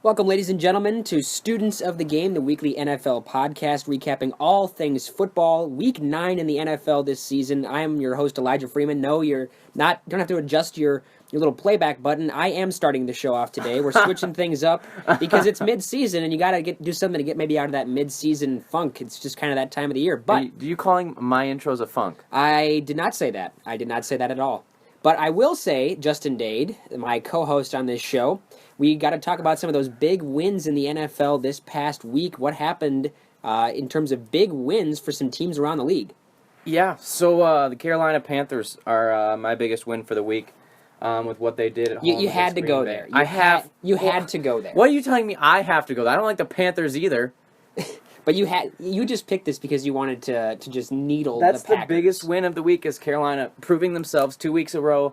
Welcome, ladies and gentlemen, to Students of the Game, the weekly NFL podcast recapping all things football. Week 9 in the NFL this season. I am your host, Elijah Freeman. No, you're not. You don't have to adjust your little playback button. I am starting the show off today. We're switching things up because it's mid-season, and you got to do something to get maybe out of that mid-season funk. It's just kind of that time of the year. But do you calling my intros a funk? I did not say that. I did not say that at all. But I will say, Justin Dade, my co-host on this show, we got to talk about some of those big wins in the NFL this past week. What happened in terms of big wins for some teams around the league? Yeah, so the Carolina Panthers are my biggest win for the week with what they did at home. You had to go there. You had to go there. What are you telling me? I have to go there. I don't like the Panthers either. But you just picked this because you wanted to just needle That's the Packers. The biggest win of the week is Carolina proving themselves 2 weeks in a row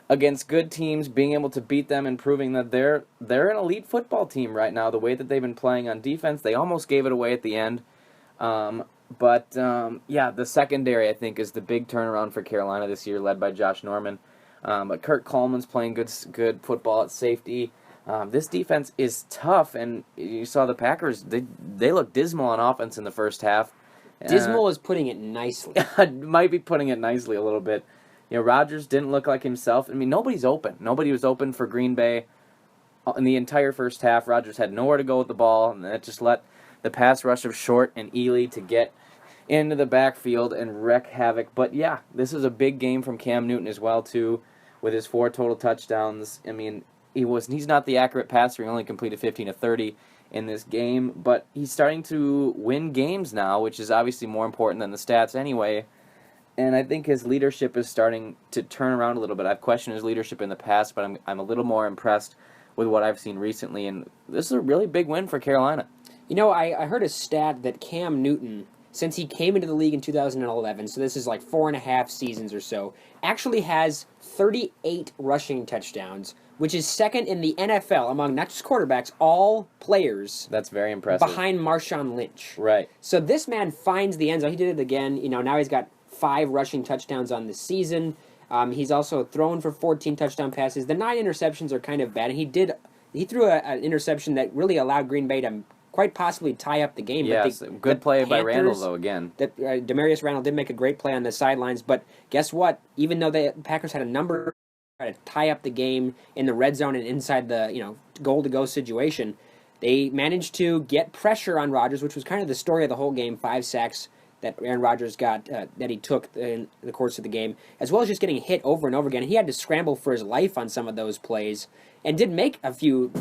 against good teams, being able to beat them and proving that they're an elite football team right now. The way that they've been playing on defense, they almost gave it away at the end. But the secondary, I think, is the big turnaround for Carolina this year, led by Josh Norman. But Kurt Coleman's playing good football at safety. This defense is tough, and you saw the Packers, they look dismal on offense in the first half. Dismal is putting it nicely. Might be putting it nicely a little bit. You know, Rodgers didn't look like himself. I mean, nobody's open. Nobody was open for Green Bay in the entire first half. Rodgers had nowhere to go with the ball, and that just let the pass rush of Short and Ely to get into the backfield and wreak havoc. But yeah, this is a big game from Cam Newton as well, too, with his 4 total touchdowns. I mean, he's not the accurate passer. He only completed 15 of 30 in this game, but he's starting to win games now, which is obviously more important than the stats anyway. And I think his leadership is starting to turn around a little bit. I've questioned his leadership in the past, but I'm a little more impressed with what I've seen recently, and this is a really big win for Carolina. You know, I heard a stat that Cam Newton, since he came into the league in 2011, so this is like 4.5 seasons or so, actually has 38 rushing touchdowns, which is second in the NFL among not just quarterbacks, all players. That's very impressive. Behind Marshawn Lynch. Right. So this man finds the end zone. He did it again. You know, now he's got 5 rushing touchdowns on the season. He's also thrown for 14 touchdown passes. The 9 interceptions are kind of bad, and he threw an interception that really allowed Green Bay to quite possibly tie up the game. Yes, good play by Randall, though, again. Demarius Randall did make a great play on the sidelines, but guess what? Even though the Packers had a number to tie up the game in the red zone and inside the goal-to-go situation, they managed to get pressure on Rodgers, which was kind of the story of the whole game. 5 sacks that Aaron Rodgers got, that he took in the course of the game, as well as just getting hit over and over again. He had to scramble for his life on some of those plays, and did make a few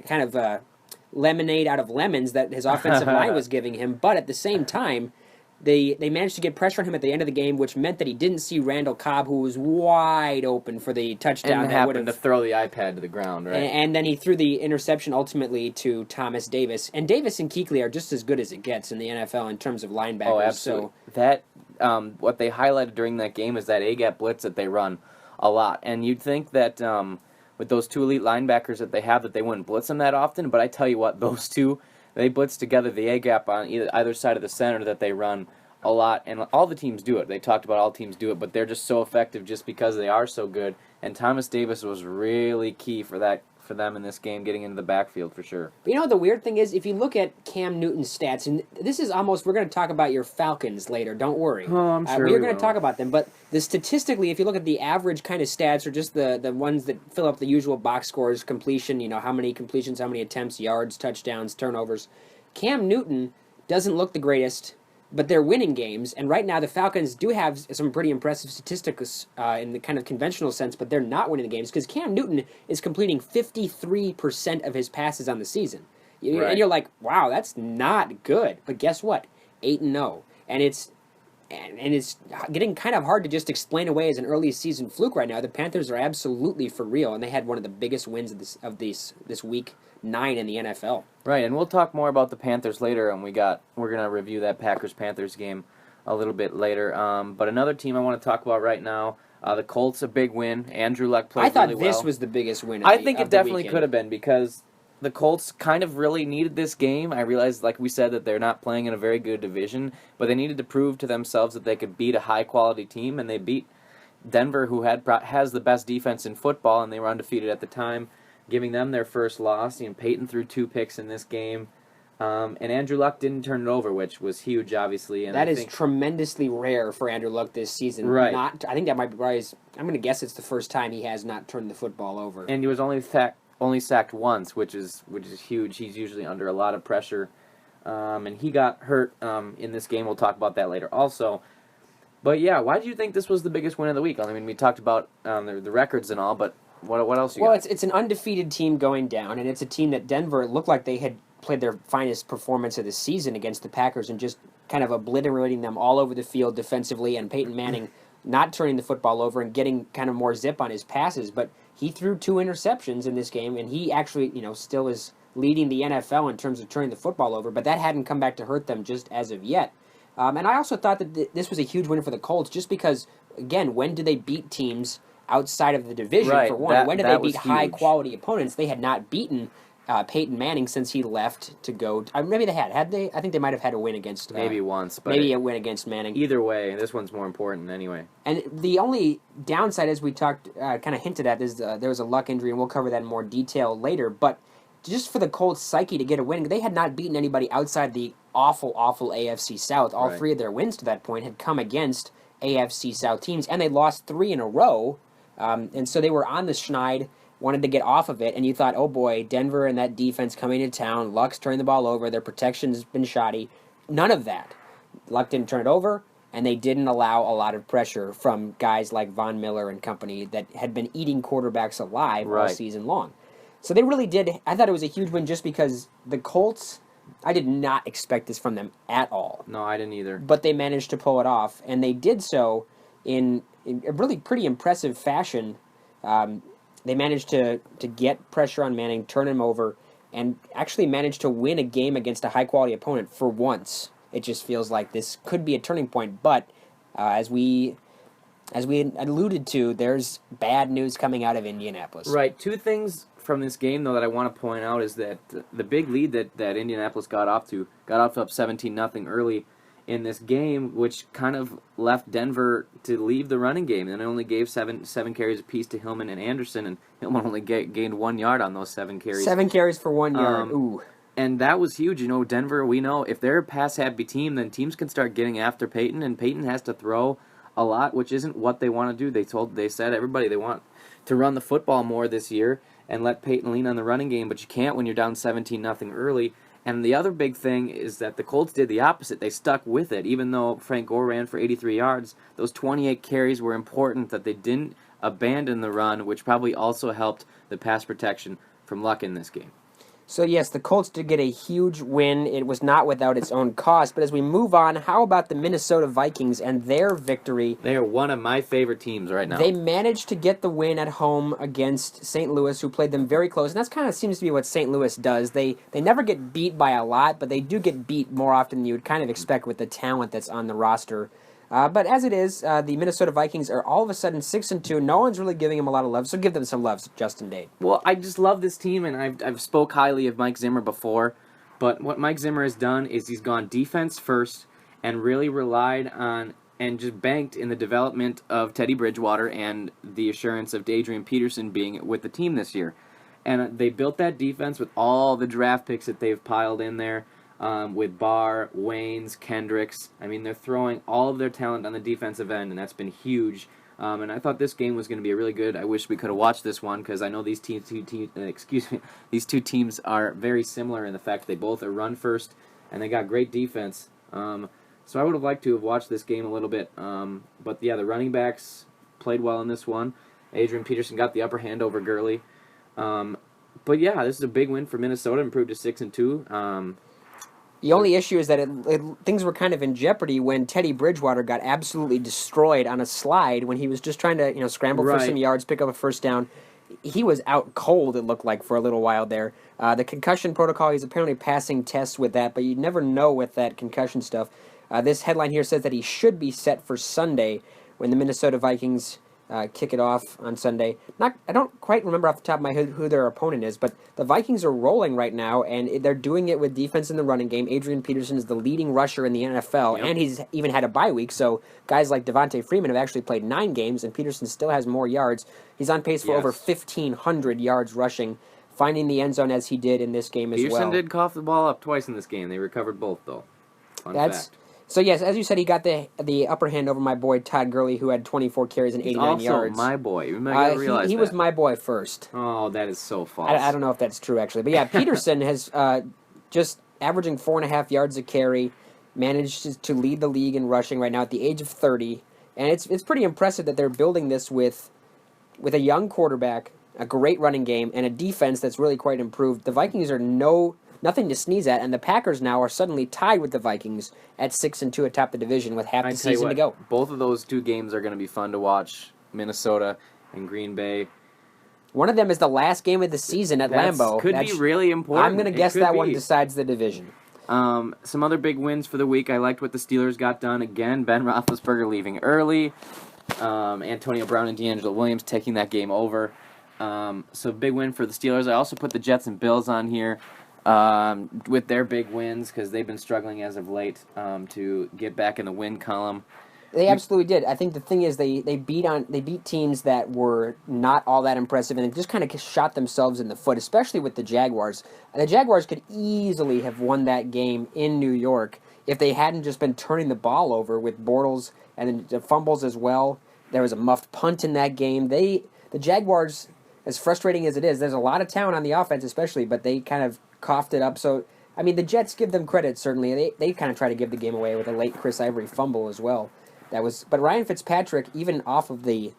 kind of lemonade out of lemons that his offensive line was giving him. But at the same time, they managed to get pressure on him at the end of the game, which meant that he didn't see Randall Cobb, who was wide open for the touchdown. And happened to throw the iPad to the ground, right? And then he threw the interception ultimately to Thomas Davis. And Davis and Kuechly are just as good as it gets in the NFL in terms of linebackers. Oh, absolutely. So what they highlighted during that game is that A-gap blitz that they run a lot. And you'd think that with those 2 elite linebackers that they have, that they wouldn't blitz them that often. But I tell you what, those two, they blitz together the A-gap on either side of the center that they run a lot. And all the teams do it. They talked about all teams do it, but they're just so effective just because they are so good. And Thomas Davis was really key for them in this game, getting into the backfield for sure. But you know, the weird thing is, if you look at Cam Newton's stats, and this is almost, we're going to talk about your Falcons later, don't worry. Oh, I'm sure we're going to talk about them, but statistically, if you look at the average kind of stats, or just the ones that fill up the usual box scores, completion, how many completions, how many attempts, yards, touchdowns, turnovers, Cam Newton doesn't look the greatest, but they're winning games, and right now the Falcons do have some pretty impressive statistics in the kind of conventional sense, but they're not winning the games because Cam Newton is completing 53% of his passes on the season. Right. And you're like, wow, that's not good. But guess what? 8-0. And it's getting kind of hard to just explain away as an early season fluke right now. The Panthers are absolutely for real, and they had one of the biggest wins of this week 9 in the NFL. Right, and we'll talk more about the Panthers later, and we're gonna review that Packers-Panthers game a little bit later. But another team I want to talk about right now, the Colts, a big win. Andrew Luck played really well. I thought this was the biggest win. I think it definitely could have been, because the Colts kind of really needed this game. I realized, like we said, that they're not playing in a very good division, but they needed to prove to themselves that they could beat a high-quality team, and they beat Denver, who has the best defense in football, and they were undefeated at the time. giving them their first loss. Peyton threw 2 picks in this game. And Andrew Luck didn't turn it over, which was huge, obviously. And that is tremendously rare for Andrew Luck this season. Right. I think that might be probably I'm going to guess it's the first time he has not turned the football over. And he was only sacked once, which is huge. He's usually under a lot of pressure. And he got hurt in this game. We'll talk about that later also. But yeah, why do you think this was the biggest win of the week? I mean, we talked about the records and all, but what else you got? Well, it's an undefeated team going down, and it's a team that Denver looked like they had played their finest performance of the season against the Packers and just kind of obliterating them all over the field defensively, and Peyton Manning not turning the football over and getting kind of more zip on his passes. But he threw 2 interceptions in this game, and he actually, still is leading the NFL in terms of turning the football over, but that hadn't come back to hurt them just as of yet. And I also thought that this was a huge win for the Colts just because, again, when do they beat teams outside of the division, right, for one? When did they beat huge. high-quality opponents? They had not beaten Peyton Manning since he left to go. Maybe they had. Had they? I think they might have had a win against. Maybe once, but maybe a win against Manning. Either way, this one's more important anyway. And the only downside, as we talked, kind of hinted at, is there was a Luck injury, and we'll cover that in more detail later. But just for the Colts' psyche to get a win, they had not beaten anybody outside the awful AFC South. All 3 of their wins to that point had come against AFC South teams, and they lost 3 in a row. And so they were on the schneid, wanted to get off of it, and you thought, oh boy, Denver and that defense coming to town, Luck's turning the ball over, their protection's been shoddy. None of that. Luck didn't turn it over, and they didn't allow a lot of pressure from guys like Von Miller and company that had been eating quarterbacks alive all season long. So they really did. I thought it was a huge win just because the Colts, I did not expect this from them at all. No, I didn't either. But they managed to pull it off, and they did so in a really pretty impressive fashion. They managed to get pressure on Manning, turn him over, and actually managed to win a game against a high-quality opponent for once. It just feels like this could be a turning point, but as we alluded to, there's bad news coming out of Indianapolis. Right. 2 things from this game, though, that I want to point out is that the big lead that Indianapolis got off up 17-0 early in this game, which kind of left Denver to leave the running game, and it only gave seven carries apiece to Hillman and Anderson, and Hillman only gained 1 yard on those 7 carries. 7 carries for 1 yard. Ooh. And that was huge. Denver, we know, if they're a pass-happy team, then teams can start getting after Peyton, and Peyton has to throw a lot, which isn't what they want to do. They said everybody they want to run the football more this year and let Peyton lean on the running game, but you can't when you're down 17-0 early. And the other big thing is that the Colts did the opposite. They stuck with it. Even though Frank Gore ran for 83 yards, those 28 carries were important, that they didn't abandon the run, which probably also helped the pass protection from Luck in this game. So yes, the Colts did get a huge win. It was not without its own cost. But as we move on, how about the Minnesota Vikings and their victory? They are one of my favorite teams right now. They managed to get the win at home against St. Louis, who played them very close. And that's kind of seems to be what St. Louis does. They never get beat by a lot, but they do get beat more often than you would kind of expect with the talent that's on the roster. But as it is, the Minnesota Vikings are all of a sudden 6-2. No one's really giving them a lot of love, so give them some love, Justin Dade. Well, I just love this team, and I've spoke highly of Mike Zimmer before. But what Mike Zimmer has done is he's gone defense first and really relied on and just banked in the development of Teddy Bridgewater and the assurance of Adrian Peterson being with the team this year. And they built that defense with all the draft picks that they've piled in there. With Barr, Waynes, Kendricks. I mean, they're throwing all of their talent on the defensive end, and that's been huge. And I thought this game was going to be really good. I wish we could have watched this one because I know these two teams are very similar in the fact they both are run first and they got great defense. So I would have liked to have watched this game a little bit. But yeah, the running backs played well in this one. Adrian Peterson got the upper hand over Gurley. But yeah, this is a big win for Minnesota, improved to 6-2. The only issue is that things were kind of in jeopardy when Teddy Bridgewater got absolutely destroyed on a slide when he was just trying to scramble for some yards, pick up a first down. He was out cold, it looked like, for a little while there. The concussion protocol, he's apparently passing tests with that, but you never know with that concussion stuff. This headline here says that he should be set for Sunday when the Minnesota Vikings kick it off on Sunday. I don't quite remember off the top of my head who their opponent is, but the Vikings are rolling right now, and they're doing it with defense in the running game. Adrian Peterson is the leading rusher in the NFL, and he's even had a bye week, so guys like Devontae Freeman have actually played 9 games, and Peterson still has more yards. He's on pace for over 1,500 yards rushing finding the end zone as he did in this game as well. Peterson did cough the ball up twice in this game. They recovered both, though. Fun fact. So, yes, as you said, he got the upper hand over my boy Todd Gurley, who had 24 carries and 89 yards. Also my boy. You might realize he was my boy first. Oh, that is so false. I don't know if that's true, actually. But, yeah, Peterson has just averaging 4.5 yards a carry, managed to lead the league in rushing right now at the age of 30. And it's pretty impressive that they're building this with a young quarterback, a great running game, and a defense that's really quite improved. The Vikings are nothing to sneeze at, and the Packers now are suddenly tied with the Vikings at 6-2 atop the division with half the season to go. Both of those two games are going to be fun to watch. Minnesota and Green Bay. One of them is the last game of the season at Lambeau. Could be really important. I'm going to guess that one decides the division. Some other big wins for the week. I liked what the Steelers got done. Again, Ben Roethlisberger leaving early. Antonio Brown and D'Angelo Williams taking that game over. So big win for the Steelers. I also put the Jets and Bills on here with their big wins because they've been struggling as of late to get back in the win column. They absolutely did. I think the thing is they beat teams that were not all that impressive and they just kind of shot themselves in the foot, especially with the Jaguars. The Jaguars could easily have won that game in New York if they hadn't just been turning the ball over with Bortles and the fumbles as well. There was a muffed punt in that game. The Jaguars, as frustrating as it is, there's a lot of talent on the offense especially, but they kind of coughed it up. So, I mean, the Jets give them credit, certainly. They kind of try to give the game away with a late Chris Ivory fumble as well. But Ryan Fitzpatrick, even off of the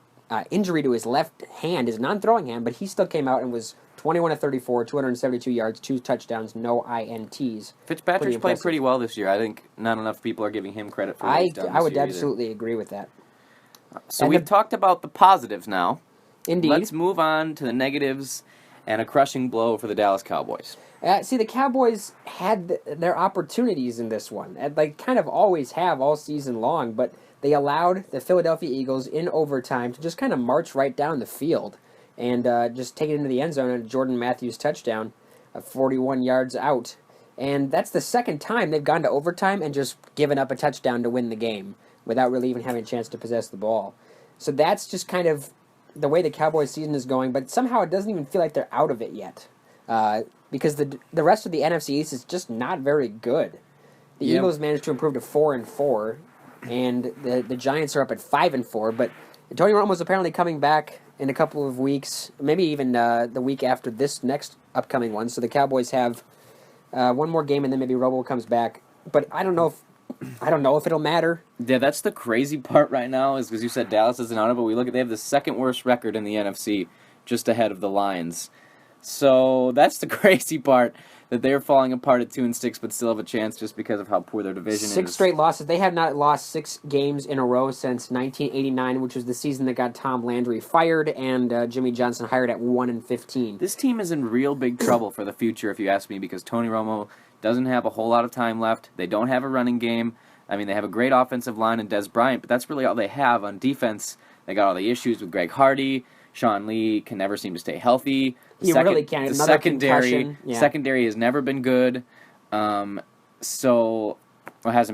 injury to his left hand, his non-throwing hand, but he still came out and was 21 of 34, 272 yards, 2 touchdowns, no INTs. Fitzpatrick's played pretty well this year. I think not enough people are giving him credit for what he's done this I would year absolutely agree with that. So we've talked about the positives now. Indeed. Let's move on to the negatives and a crushing blow for the Dallas Cowboys. See, the Cowboys had their opportunities in this one. And they kind of always have all season long, but they allowed the Philadelphia Eagles in overtime to just kind of march right down the field and just take it into the end zone on Jordan Matthews' touchdown, 41 yards out. And that's the second time they've gone to overtime and just given up a touchdown to win the game without really even having a chance to possess the ball. So that's just kind of the way the Cowboys season is going, but somehow it doesn't even feel like they're out of it yet. Because the rest of the NFC East is just not very good. The Eagles managed to improve to 4-4, and the Giants are up at 5-4. But Tony Romo's apparently coming back in a couple of weeks, maybe even the week after this next upcoming one. So the Cowboys have one more game, and then maybe Romo comes back. But I don't know if it'll matter. Yeah, that's the crazy part right now, is because you said Dallas isn't out of it. We look at they have the second worst record in the NFC, just ahead of the Lions. So that's the crazy part, that they're falling apart at 2-6, but still have a chance just because of how poor their division is. 6 straight losses. They have not lost 6 games in a row since 1989, which was the season that got Tom Landry fired and Jimmy Johnson hired at 1-15. This team is in real big trouble for the future, if you ask me, because Tony Romo doesn't have a whole lot of time left. They don't have a running game. I mean, they have a great offensive line in Des Bryant, but that's really all they have on defense. They got all the issues with Greg Hardy. Sean Lee can never seem to stay healthy. Really can't. The Another concussion. Yeah. Secondary has never been good. Hasn't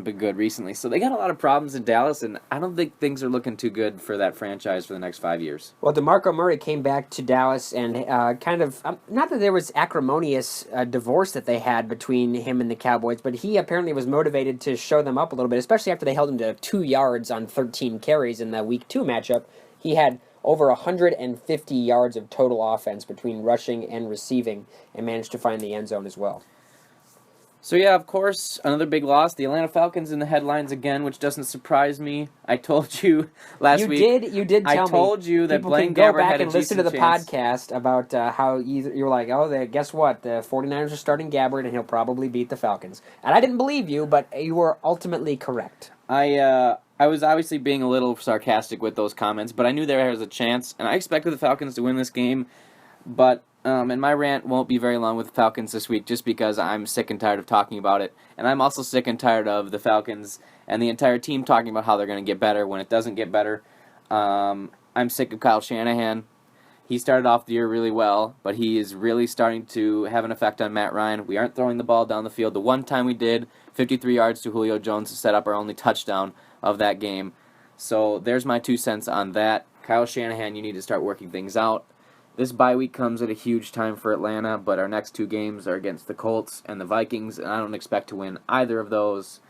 been good recently. So they got a lot of problems in Dallas, and I don't think things are looking too good for that franchise for the next 5 years. Well, DeMarco Murray came back to Dallas, and not that there was acrimonious divorce that they had between him and the Cowboys, but he apparently was motivated to show them up a little bit, especially after they held him to 2 yards on 13 carries in the Week 2 matchup. He had over 150 yards of total offense between rushing and receiving, and managed to find the end zone as well. So yeah, of course, another big loss. The Atlanta Falcons in the headlines again, which doesn't surprise me. I told you last week. You did tell me. I told you that Blaine Gabbert had a decent chance. Go back and listen to the podcast about how you were like, guess what? The 49ers are starting Gabbert, and he'll probably beat the Falcons. And I didn't believe you, but you were ultimately correct. I was obviously being a little sarcastic with those comments, but I knew there was a chance, and I expected the Falcons to win this game. But and my rant won't be very long with the Falcons this week, just because I'm sick and tired of talking about it, and I'm also sick and tired of the Falcons and the entire team talking about how they're going to get better when it doesn't get better. I'm sick of Kyle Shanahan. He started off the year really well, but he is really starting to have an effect on Matt Ryan. We aren't throwing the ball down the field. The one time we did, 53 yards to Julio Jones to set up our only touchdown of that game. So there's my 2 cents on that. Kyle Shanahan, you need to start working things out. This bye week comes at a huge time for Atlanta, but our next 2 games are against the Colts and the Vikings, and I don't expect to win either of those.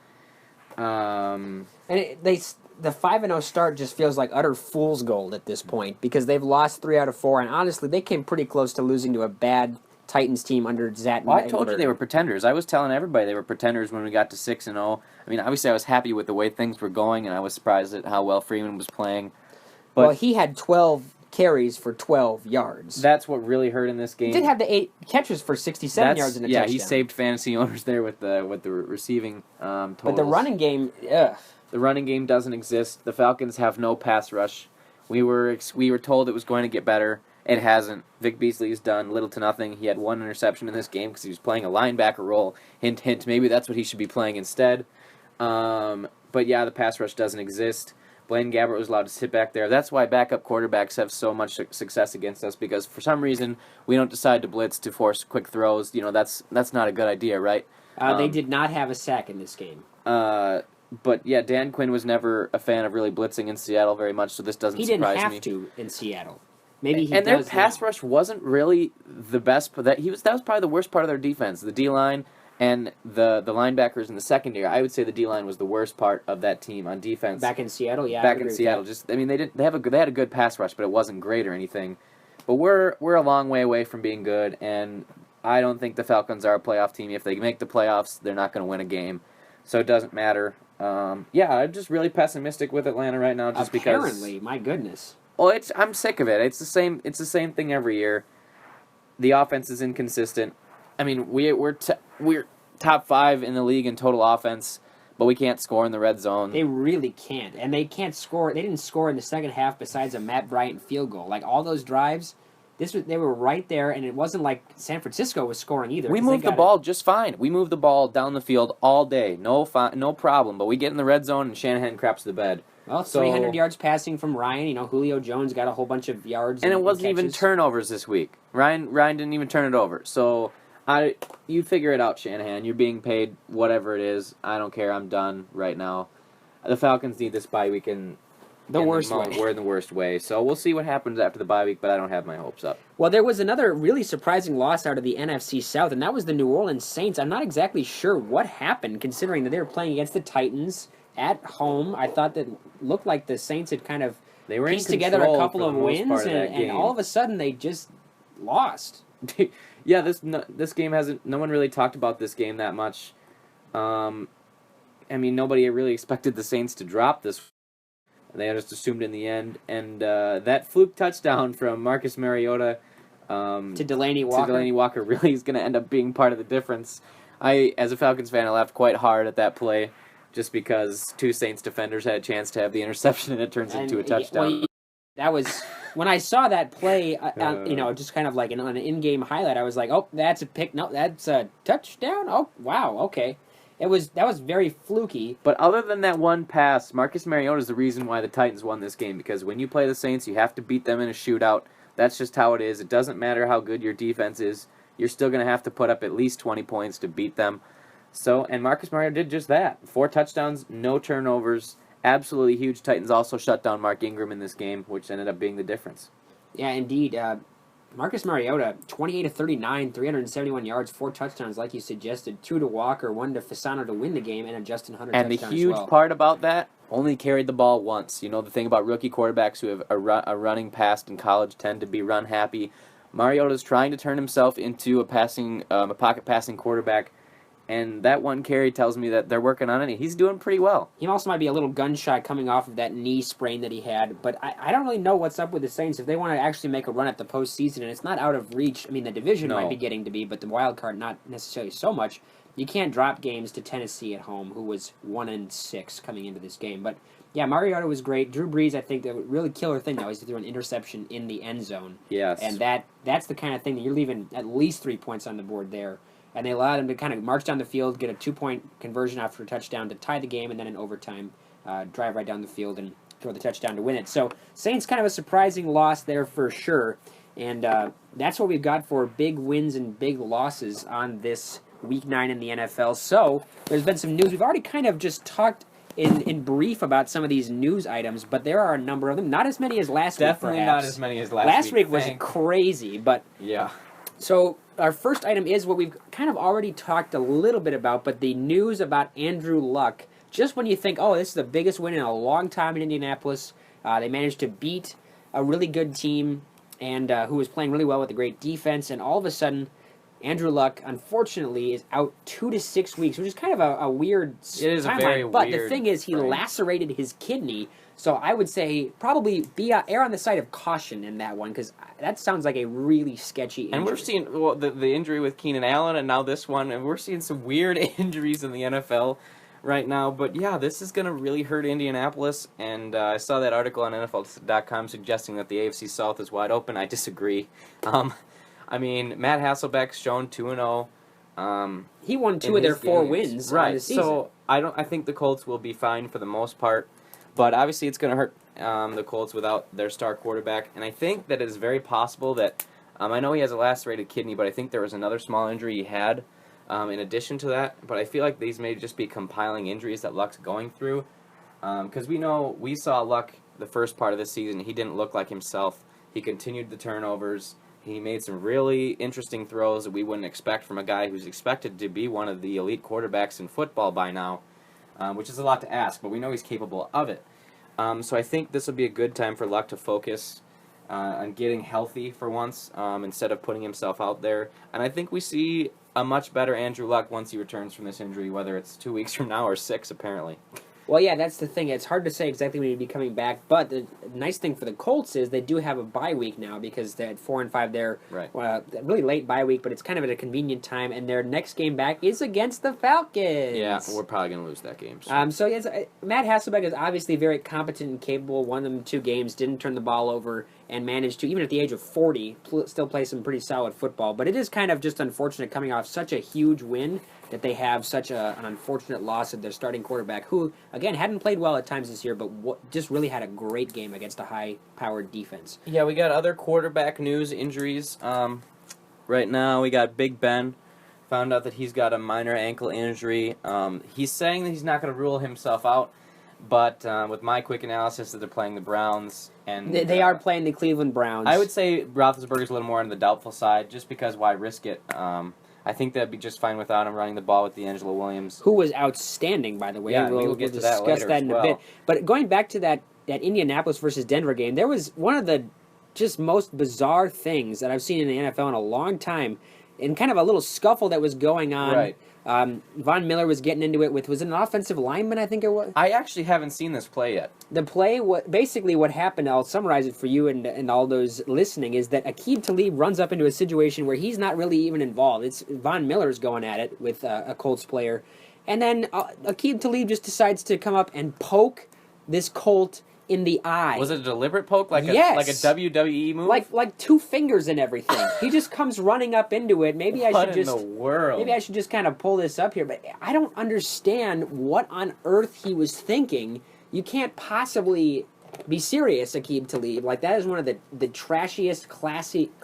And the 5-0 start just feels like utter fool's gold at this point because they've lost 3 out of 4, and honestly, they came pretty close to losing to a bad Titans team under Zach. Well, I told you they were pretenders. I was telling everybody they were pretenders when we got to 6-0. I mean, obviously, I was happy with the way things were going, and I was surprised at how well Freeman was playing. But well, he had 12 carries for 12 yards. That's what really hurt in this game. He did have the 8 catches for 67 yards in a touchdown. Yeah, he saved fantasy owners there with the receiving totals. But the running game, ugh. The running game doesn't exist. The Falcons have no pass rush. We were told it was going to get better. It hasn't. Vic Beasley's done little to nothing. He had 1 interception in this game because he was playing a linebacker role. Hint, hint. Maybe that's what he should be playing instead. But yeah, the pass rush doesn't exist. Blaine Gabbert was allowed to sit back there. That's why backup quarterbacks have so much success against us because for some reason we don't decide to blitz to force quick throws. You know, that's not a good idea, right? They did not have a sack in this game. But yeah, Dan Quinn was never a fan of really blitzing in Seattle very much, so this doesn't surprise me. He didn't have to in Seattle. Maybe he and does their pass now. rush wasn't really the best. That was probably the worst part of their defense. The D line and the linebackers in the secondary. I would say the D line was the worst part of that team on defense. Back in Seattle, yeah. Back in Seattle, they had a good pass rush, but it wasn't great or anything. But we're a long way away from being good, and I don't think the Falcons are a playoff team. If they make the playoffs, they're not going to win a game, so it doesn't matter. Yeah, I'm just really pessimistic with Atlanta right now, just because. Apparently, my goodness. Well, I'm sick of it. It's the same thing every year. The offense is inconsistent. I mean, we're top 5 in the league in total offense, but we can't score in the red zone. They really can't, and they can't score. They didn't score in the second half besides a Matt Bryant field goal. Like all those drives, they were right there, and it wasn't like San Francisco was scoring either. We moved the ball just fine. We moved the ball down the field all day, no problem. But we get in the red zone, and Shanahan craps the bed. Well, 300 yards passing from Ryan. You know, Julio Jones got a whole bunch of yards. And it wasn't catches. even turnovers this week. Ryan didn't even turn it over. So you figure it out, Shanahan. You're being paid whatever it is. I don't care. I'm done right now. The Falcons need this bye week in the worst way. We're in the worst way. So we'll see what happens after the bye week, but I don't have my hopes up. Well, there was another really surprising loss out of the NFC South, and that was the New Orlean Saints. I'm not exactly sure what happened, considering that they were playing against the Titans at home. I thought that looked like the Saints had kind of pieced together a couple of wins, and all of a sudden they just lost. Yeah, this game hasn't. No one really talked about this game that much. I mean, nobody really expected the Saints to drop this. They just assumed in the end, and that fluke touchdown from Marcus Mariota to Delaney Walker really is going to end up being part of the difference. As a Falcons fan, I laughed quite hard at that play, just because 2 Saints defenders had a chance to have the interception, and it turns into a touchdown. That was when I saw that play. Just kind of like on an in-game highlight. I was like, "Oh, that's a pick. No, that's a touchdown. Oh, wow. Okay." That was very fluky. But other than that one pass, Marcus Mariota is the reason why the Titans won this game, because when you play the Saints, you have to beat them in a shootout. That's just how it is. It doesn't matter how good your defense is. You're still going to have to put up at least 20 points to beat them. And Marcus Mariota did just that. 4 touchdowns, no turnovers. Absolutely huge. Titans also shut down Mark Ingram in this game, which ended up being the difference. Yeah, indeed. Marcus Mariota, 28 of 39, 371 yards, 4 touchdowns, like you suggested, 2 to Walker, 1 to Fasano to win the game, and a Justin Hunter touchdown as well. And the huge part about that, only carried the ball once. You know, the thing about rookie quarterbacks who have a running past in college tend to be run happy. Mariota's trying to turn himself into a pocket passing quarterback, and that one carry tells me that they're working on it. He's doing pretty well. He also might be a little gun-shy coming off of that knee sprain that he had, but I don't really know what's up with the Saints. If they want to actually make a run at the postseason, and it's not out of reach, I mean, the division might be getting to be, but the wild card not necessarily so much. You can't drop games to Tennessee at home, who was 1-6 coming into this game. But, yeah, Mariota was great. Drew Brees, I think, the really killer thing, though, is he threw an interception in the end zone. Yes. And that's the kind of thing that you're leaving at least 3 points on the board there. And they allowed him to kind of march down the field, get a 2-point conversion after a touchdown to tie the game, and then in overtime, drive right down the field and throw the touchdown to win it. So Saints kind of a surprising loss there for sure. And that's what we've got for big wins and big losses on this Week 9 in the NFL. So there's been some news. We've already kind of just talked in brief about some of these news items, but there are a number of them. Not as many as last week, Definitely perhaps. not as many as last week. Last week was crazy, but... Yeah. So our first item is what we've kind of already talked a little bit about, but the news about Andrew Luck. Just when you think, oh, this is the biggest win in a long time in Indianapolis, they managed to beat a really good team and who was playing really well with a great defense, and all of a sudden, Andrew Luck, unfortunately, is out 2 to 6 weeks, which is kind of a weird timeline. It is a very weird. But the thing is, he lacerated his kidney, so I would say probably err on the side of caution in that one, because that sounds like a really sketchy injury. And we're seeing the injury with Keenan Allen, and now this one, and we're seeing some weird injuries in the NFL right now. But yeah, this is going to really hurt Indianapolis, and I saw that article on NFL.com suggesting that the AFC South is wide open. I disagree. I mean, Matt Hasselbeck's shown 2-0. He won 2 of their 4 wins right. on the season. So I think the Colts will be fine for the most part, but obviously it's going to hurt the Colts without their star quarterback. And I think that it is very possible that I know he has a lacerated kidney, but I think there was another small injury he had in addition to that. But I feel like these may just be compiling injuries that Luck's going through, because we saw Luck the first part of the season. He didn't look like himself. He continued the turnovers. He made some really interesting throws that we wouldn't expect from a guy who's expected to be one of the elite quarterbacks in football by now, which is a lot to ask, but we know he's capable of it. So I think this will be a good time for Luck to focus on getting healthy for once instead of putting himself out there. And I think we see a much better Andrew Luck once he returns from this injury, whether it's 2 weeks from now or 6, apparently. Well, yeah, that's the thing. It's hard to say exactly when he'd be coming back, but the nice thing for the Colts is they do have a bye week now because they're at 4-5 there. Right. Really late bye week, but it's kind of at a convenient time, and their next game back is against the Falcons. Yeah, we're probably going to lose that game. So yes, Matt Hasselbeck is obviously very competent and capable. Won them 2 games, didn't turn the ball over, and managed to, even at the age of 40, still play some pretty solid football. But it is kind of just unfortunate coming off such a huge win that they have such an unfortunate loss of their starting quarterback, who, again, hadn't played well at times this year, but just really had a great game against a high-powered defense. Yeah, we got other quarterback news, injuries. Right now, we got Big Ben. Found out that he's got a minor ankle injury. He's saying that he's not going to rule himself out, but with my quick analysis that they're playing the Browns. And they are playing the Cleveland Browns. I would say Roethlisberger's a little more on the doubtful side, just because why risk it? I think that'd be just fine without him running the ball with D'Angelo Williams. Who was outstanding, by the way. Yeah, we'll get to that discuss that in a bit. But going back to that Indianapolis versus Denver game, there was one of the just most bizarre things that I've seen in the NFL in a long time, and kind of a little scuffle that was going on. Right. Von Miller was getting into it was it an offensive lineman, I think it was? I actually haven't seen this play yet. The play, basically what happened, I'll summarize it for you and all those listening, is that Aqib Talib runs up into a situation where he's not really even involved. It's Von Miller's going at it with a Colts player. And then Aqib Talib just decides to come up and poke this Colt in the eye. Was it a deliberate poke? Like yes. a WWE move? Like 2 fingers and everything. He just comes running up into it. Maybe I should just... What in the world? Maybe I should just kind of pull this up here, but I don't understand what on earth he was thinking. You can't possibly be serious, Aqib Talib. Like, that is one of the trashiest, classless,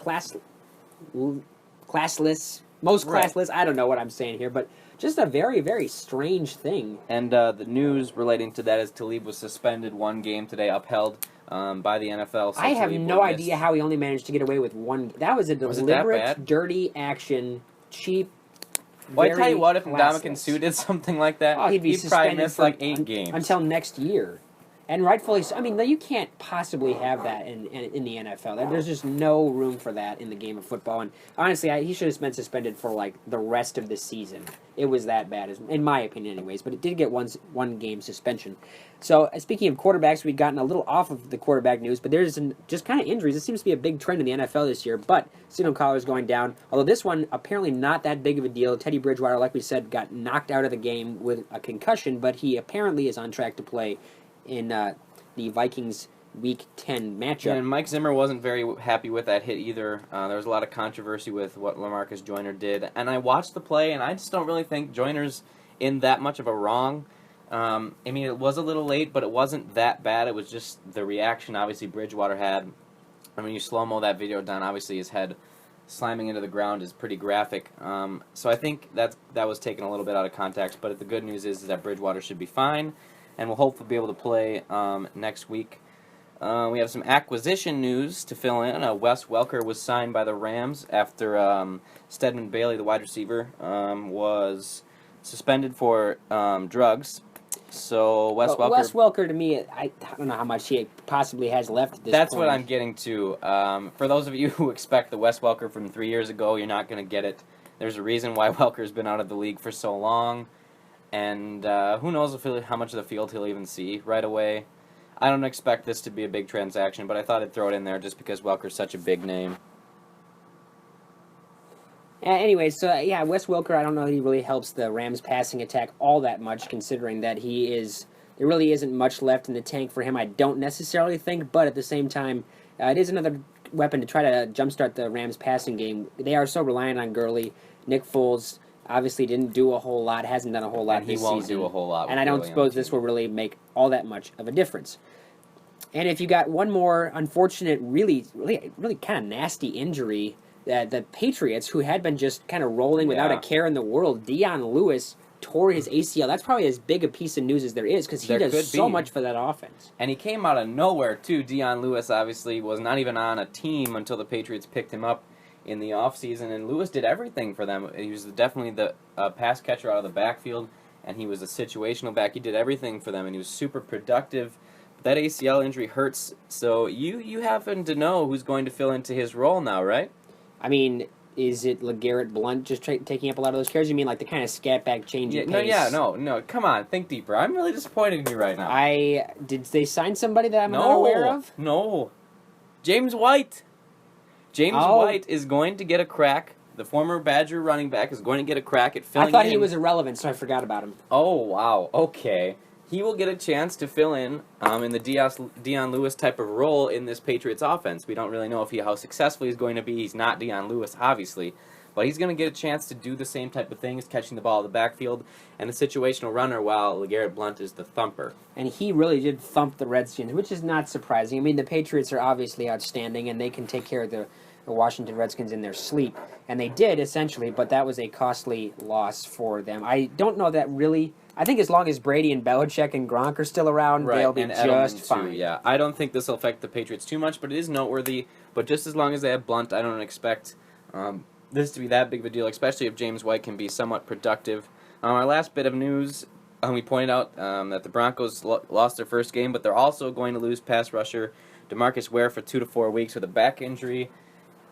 most classless, I don't know what I'm saying here, but just a very, very strange thing. And the news relating to that is Talib was suspended 1 game today, upheld by the NFL. So I have no idea how he only managed to get away with 1. That was a deliberate, dirty action, cheap. Well, I tell you what, if Ndamukong Suh did something like that, he'd probably miss like 8 games until next year. And rightfully so. I mean, you can't possibly have that in the NFL. There's just no room for that in the game of football. And honestly, he should have been suspended for like the rest of the season. It was that bad, in my opinion, anyways. But it did get one game suspension. So speaking of quarterbacks, we've gotten a little off of the quarterback news, but there's just kind of injuries. It seems to be a big trend in the NFL this year. But signal callers going down. Although this one apparently not that big of a deal. Teddy Bridgewater, like we said, got knocked out of the game with a concussion, but he apparently is on track to play in the Vikings Week 10 matchup. And Mike Zimmer wasn't very happy with that hit either. There was a lot of controversy with what LaMarcus Joyner did. And I watched the play, and I just don't really think Joyner's in that much of a wrong. I mean, it was a little late, but it wasn't that bad. It was just the reaction, obviously, Bridgewater had. I mean, you slow-mo that video down, obviously his head slamming into the ground is pretty graphic. So I think that was taken a little bit out of context. But the good news is that Bridgewater should be fine. and will hopefully be able to play next week. We have some acquisition news to fill in. Wes Welker was signed by the Rams after Stedman Bailey, the wide receiver, was suspended for drugs. So Wes Welker, to me, I don't know how much he possibly has left at this That's point. what I'm getting to. For those of you who expect the Wes Welker from 3 years ago, you're not going to get it. There's a reason why Welker's been out of the league for so long, and who knows how much of the field he'll even see right away. I don't expect this to be a big transaction, but I thought I'd throw it in there just because Welker's such a big name. Anyway, so Wes Welker, I don't know that he really helps the Rams' passing attack all that much, considering that there really isn't much left in the tank for him, I don't necessarily think, but at the same time, it is another weapon to try to jumpstart the Rams' passing game. They are so reliant on Gurley. Nick Foles obviously didn't do a whole lot, hasn't done a whole lot this season. He won't do a whole lot. And I don't suppose this will really make all that much of a difference. And if you got one more unfortunate, really kind of nasty injury, the Patriots, who had been just kind of rolling without a care in the world, Dion Lewis tore his ACL. That's probably as big a piece of news as there is, because he does so much for that offense. And he came out of nowhere, too. Dion Lewis obviously was not even on a team until the Patriots picked him up in the offseason, and Lewis did everything for them. He was definitely the pass catcher out of the backfield, and he was a situational back. He did everything for them, and he was super productive. That ACL injury hurts, so you happen to know who's going to fill into his role now, right? I mean, is it LeGarrette Blount just taking up a lot of those carries? You mean like the kind of scat back change pace? No. Come on, think deeper. I'm really disappointed in you right now. Did they sign somebody that I'm not aware of? No. James White. White is going to get a crack. The former Badger running back is going to get a crack at filling in. I thought he was irrelevant, so I forgot about him. Oh, wow. Okay. He will get a chance to fill in the Dion Lewis type of role in this Patriots offense. We don't really know how successful he's going to be. He's not Dion Lewis, obviously. But he's going to get a chance to do the same type of things, catching the ball in the backfield, and a situational runner, while LeGarrette Blount is the thumper. And he really did thump the Redskins, which is not surprising. I mean, the Patriots are obviously outstanding, and they can take care of the Washington Redskins in their sleep. And they did, essentially, but that was a costly loss for them. I don't know that really... I think as long as Brady and Belichick and Gronk are still around, they'll be just fine. Yeah, I don't think this will affect the Patriots too much, but it is noteworthy. But just as long as they have Blount, I don't expect this to be that big of a deal, especially if James White can be somewhat productive. Our last bit of news, we pointed out that the Broncos lost their first game, but they're also going to lose pass rusher DeMarcus Ware for 2 to 4 weeks with a back injury.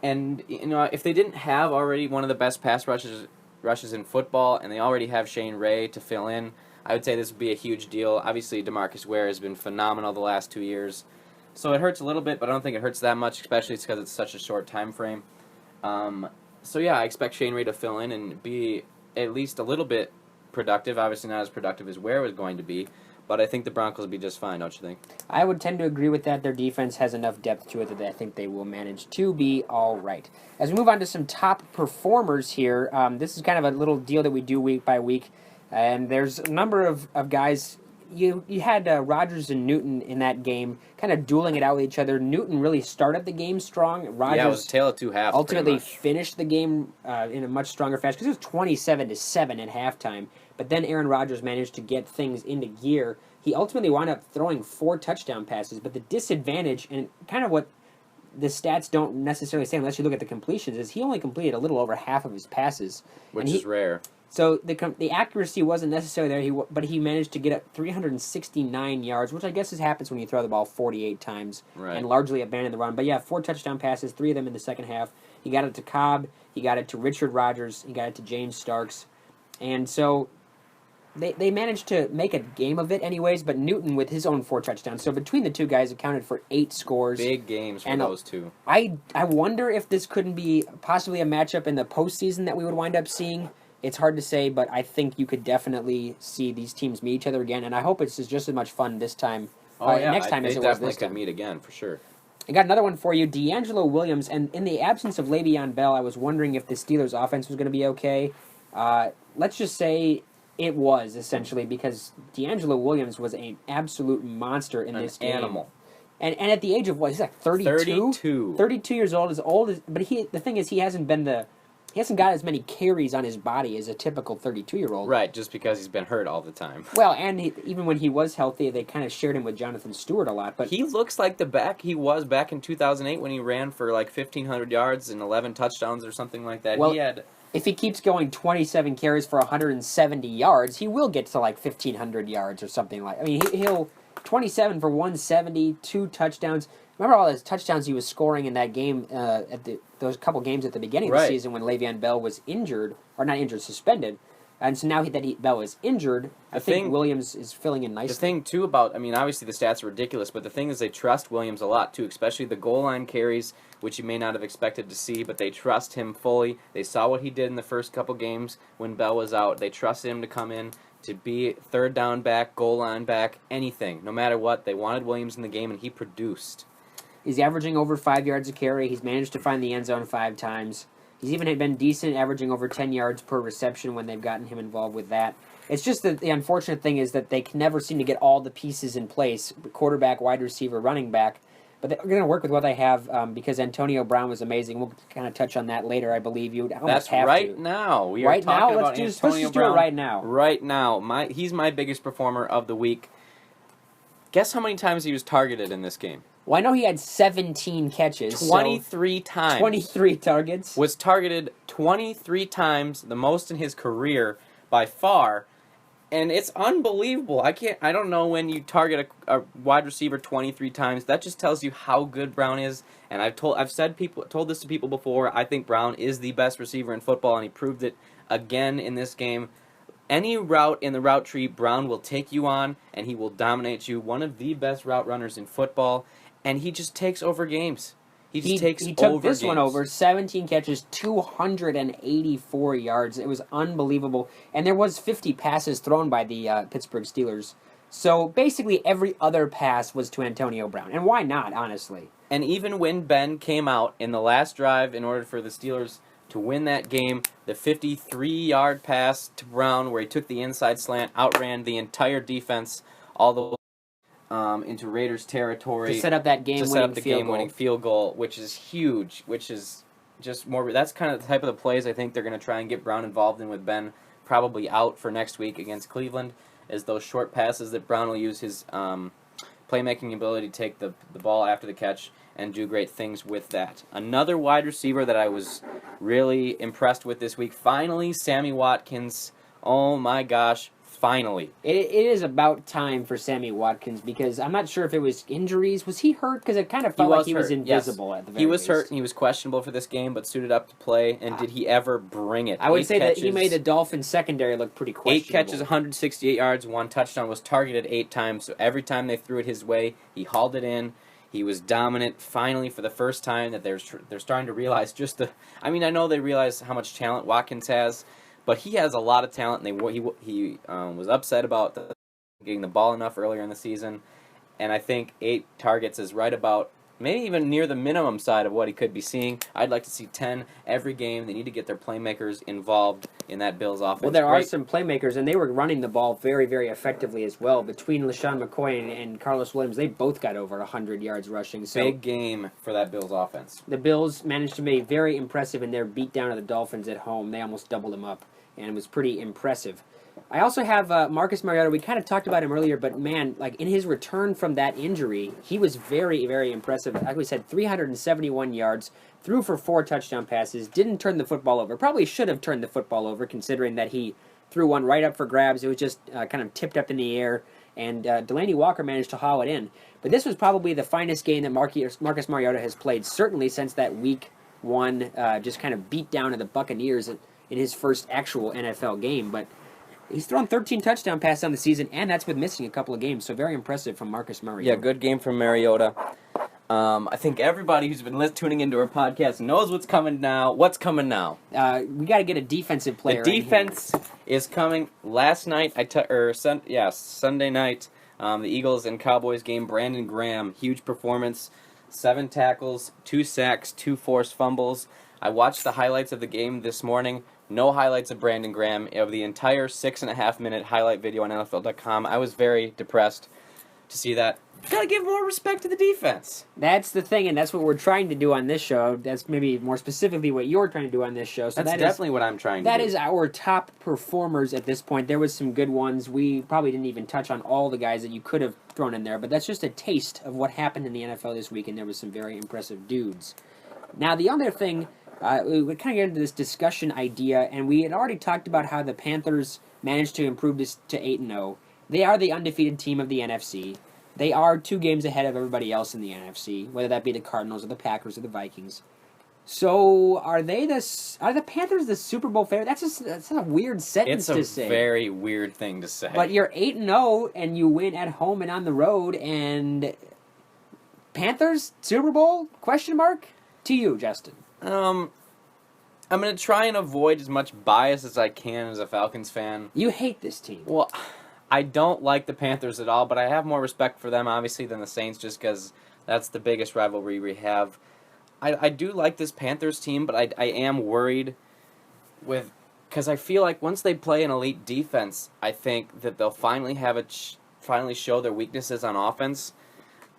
And if they didn't have already one of the best pass rushes in football, and they already have Shane Ray to fill in, I would say this would be a huge deal. Obviously, DeMarcus Ware has been phenomenal the last 2 years. So it hurts a little bit, but I don't think it hurts that much, especially because it's such a short time frame. So yeah, I expect Shane Ray to fill in and be at least a little bit productive. Obviously not as productive as Ware was going to be, but I think the Broncos will be just fine, don't you think? I would tend to agree with that. Their defense has enough depth to it that I think they will manage to be all right. As we move on to some top performers here, this is kind of a little deal that we do week by week, and there's a number of guys. You had Rodgers and Newton in that game, kind of dueling it out with each other. Newton really started the game strong. Rodgers it was tail of two halves. Ultimately finished the game in a much stronger fashion, because it was 27-7 at halftime. But then Aaron Rodgers managed to get things into gear. He ultimately wound up throwing 4 touchdown passes, but the disadvantage, and kind of what the stats don't necessarily say unless you look at the completions, is he only completed a little over half of his passes. Which is rare. So the accuracy wasn't necessarily there, but he managed to get up 369 yards, which I guess happens when you throw the ball 48 times and largely abandon the run. But yeah, 4 touchdown passes, 3 of them in the second half. He got it to Cobb, he got it to Richard Rodgers, he got it to James Starks. And so they managed to make a game of it anyways, but Newton with his own 4 touchdowns. So between the two guys accounted for 8 scores. Big games for those two. I wonder if this couldn't be possibly a matchup in the postseason that we would wind up seeing. It's hard to say, but I think you could definitely see these teams meet each other again, and I hope it's just as much fun this time, next time as it was this time. They definitely could meet again, for sure. I got another one for you, D'Angelo Williams, and in the absence of Le'Veon Bell, I was wondering if the Steelers' offense was going to be okay. Let's just say it was, essentially, because D'Angelo Williams was an absolute monster in this game. An animal. And at the age of, what, he's like 32? 32. 32 years old, but the thing is, he hasn't been the he hasn't got as many carries on his body as a typical 32-year-old. Right, just because he's been hurt all the time. Well, and even when he was healthy, they kind of shared him with Jonathan Stewart a lot. But he looks like the back he was back in 2008 when he ran for like 1,500 yards and 11 touchdowns or something like that. Well, he had. If he keeps going 27 carries for 170 yards, he will get to like 1,500 yards or something like. I mean, he'll 27 for 170, 2 touchdowns. Remember all those touchdowns he was scoring in that game those couple games at the beginning of the season when Le'Veon Bell was injured, or not injured, suspended. And so now that Bell is injured, I think Williams is filling in nicely. The thing, too, about, I mean, obviously the stats are ridiculous, but the thing is they trust Williams a lot, too, especially the goal line carries, which you may not have expected to see, but they trust him fully. They saw what he did in the first couple games when Bell was out. They trusted him to come in, to be third down back, goal line back, anything. No matter what, they wanted Williams in the game, and he produced. He's averaging over 5 yards a carry. He's managed to find the end zone 5 times. He's even been decent, averaging over 10 yards per reception when they've gotten him involved with that. It's just that the unfortunate thing is that they can never seem to get all the pieces in place, quarterback, wide receiver, running back. But they're going to work with what they have because Antonio Brown was amazing. We'll kind of touch on that later, I believe. You would almost have right to. now. We right are talking now? about Let's Antonio just Brown. do it right now. Right now. He's my biggest performer of the week. Guess how many times he was targeted in this game? Well, I know he had 17 catches. 23 times. 23 targets. Was targeted 23 times, the most in his career by far. And it's unbelievable. I don't know when you target a wide receiver 23 times. That just tells you how good Brown is. And I've told this to people before. I think Brown is the best receiver in football, and he proved it again in this game. Any route in the route tree, Brown will take you on, and he will dominate you. One of the best route runners in football. And he just takes over games. He took this one over, 17 catches, 284 yards. It was unbelievable. And there was 50 passes thrown by the Pittsburgh Steelers. So basically every other pass was to Antonio Brown. And why not, honestly? And even when Ben came out in the last drive in order for the Steelers to win that game, the 53-yard pass to Brown where he took the inside slant, outran the entire defense all the way into Raiders territory to set up that game-winning field goal, which is huge, which is just more. That's kind of the type of the plays I think they're going to try and get Brown involved in with Ben probably out for next week against Cleveland, is those short passes that Brown will use his playmaking ability to take the ball after the catch and do great things with that. Another wide receiver that I was really impressed with this week, finally, Sammy Watkins. Oh my gosh. Finally. It is about time for Sammy Watkins because I'm not sure if it was injuries. Was he hurt? Because it kind of felt like he was invisible at the very least. He was hurt and he was questionable for this game, but suited up to play. And did he ever bring it? I would say that he made the Dolphins secondary look pretty questionable. 8 catches, 168 yards, 1 touchdown, was targeted 8 times. So every time they threw it his way, he hauled it in. He was dominant. Finally, for the first time, that they're starting to realize just the. I mean, I know they realize how much talent Watkins has. But he has a lot of talent, and he was upset about getting the ball enough earlier in the season. And I think 8 targets is right about, maybe even near the minimum side of what he could be seeing. I'd like to see 10 every game. They need to get their playmakers involved in that Bills offense. Well, there are some playmakers, and they were running the ball very, very effectively as well. Between LaShawn McCoy and Carlos Williams, they both got over 100 yards rushing. So big game for that Bills offense. The Bills managed to be very impressive in their beatdown of the Dolphins at home. They almost doubled them up, and it was pretty impressive. I also have Marcus Mariota. We kind of talked about him earlier, but man, like in his return from that injury, he was very, very impressive. Like we said, 371 yards, threw for 4 touchdown passes, didn't turn the football over. Probably should have turned the football over, considering that he threw one right up for grabs. It was just kind of tipped up in the air, and Delaney Walker managed to haul it in. But this was probably the finest game that Marcus Mariota has played, certainly since that Week 1 just kind of beat down of the Buccaneers in his first actual NFL game. But he's thrown 13 touchdown passes on the season, and that's with missing a couple of games. So very impressive from Marcus Mariota. Yeah, good game from Mariota. I think everybody who's been tuning into our podcast knows what's coming now. What's coming now? We got to get a defensive player. The defense is coming. Last night, Sunday night, the Eagles and Cowboys game. Brandon Graham, huge performance, 7 tackles, 2 sacks, 2 forced fumbles. I watched the highlights of the game this morning. No highlights of Brandon Graham of the entire 6.5-minute highlight video on NFL.com. I was very depressed to see that. Gotta give more respect to the defense. That's the thing, and that's what we're trying to do on this show. That's maybe more specifically what you're trying to do on this show. So That's definitely what I'm trying to do. That is our top performers at this point. There was some good ones. We probably didn't even touch on all the guys that you could have thrown in there, but that's just a taste of what happened in the NFL this week, and there was some very impressive dudes. Now, the other thing, we kind of get into this discussion idea, and we had already talked about how the Panthers managed to improve this to 8-0. They are the undefeated team of the NFC. They are 2 games ahead of everybody else in the NFC, whether that be the Cardinals or the Packers or the Vikings. So, are the Panthers the Super Bowl favorite? That's a weird sentence to say. It's a very weird thing to say. But you're 8-0 and you win at home and on the road, and Panthers Super Bowl? Question mark? To you, Justin. I'm going to try and avoid as much bias as I can as a Falcons fan. You hate this team. Well, I don't like the Panthers at all, but I have more respect for them, obviously, than the Saints, just because that's the biggest rivalry we have. I do like this Panthers team, but I am worried because I feel like once they play an elite defense, I think that they'll finally finally show their weaknesses on offense.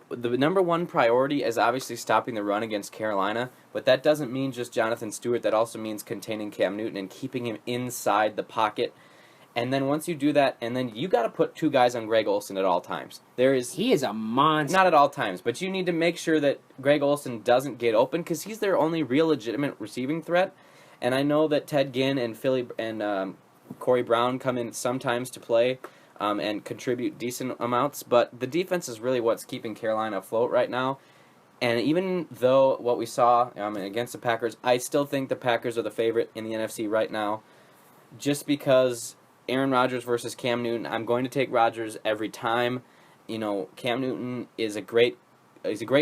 The number one priority is obviously stopping the run against Carolina, but that doesn't mean just Jonathan Stewart. That also means containing Cam Newton and keeping him inside the pocket. And then once you do that, and then you got to put 2 guys on Greg Olsen at all times. He is a monster. Not at all times, but you need to make sure that Greg Olsen doesn't get open because he's their only real legitimate receiving threat. And I know that Ted Ginn and Corey Brown come in sometimes to play and contribute decent amounts, but the defense is really what's keeping Carolina afloat right now. And even though what we saw against the Packers, I still think the Packers are the favorite in the NFC right now, just because Aaron Rodgers versus Cam Newton. I'm going to take Rodgers every time. Cam Newton is a great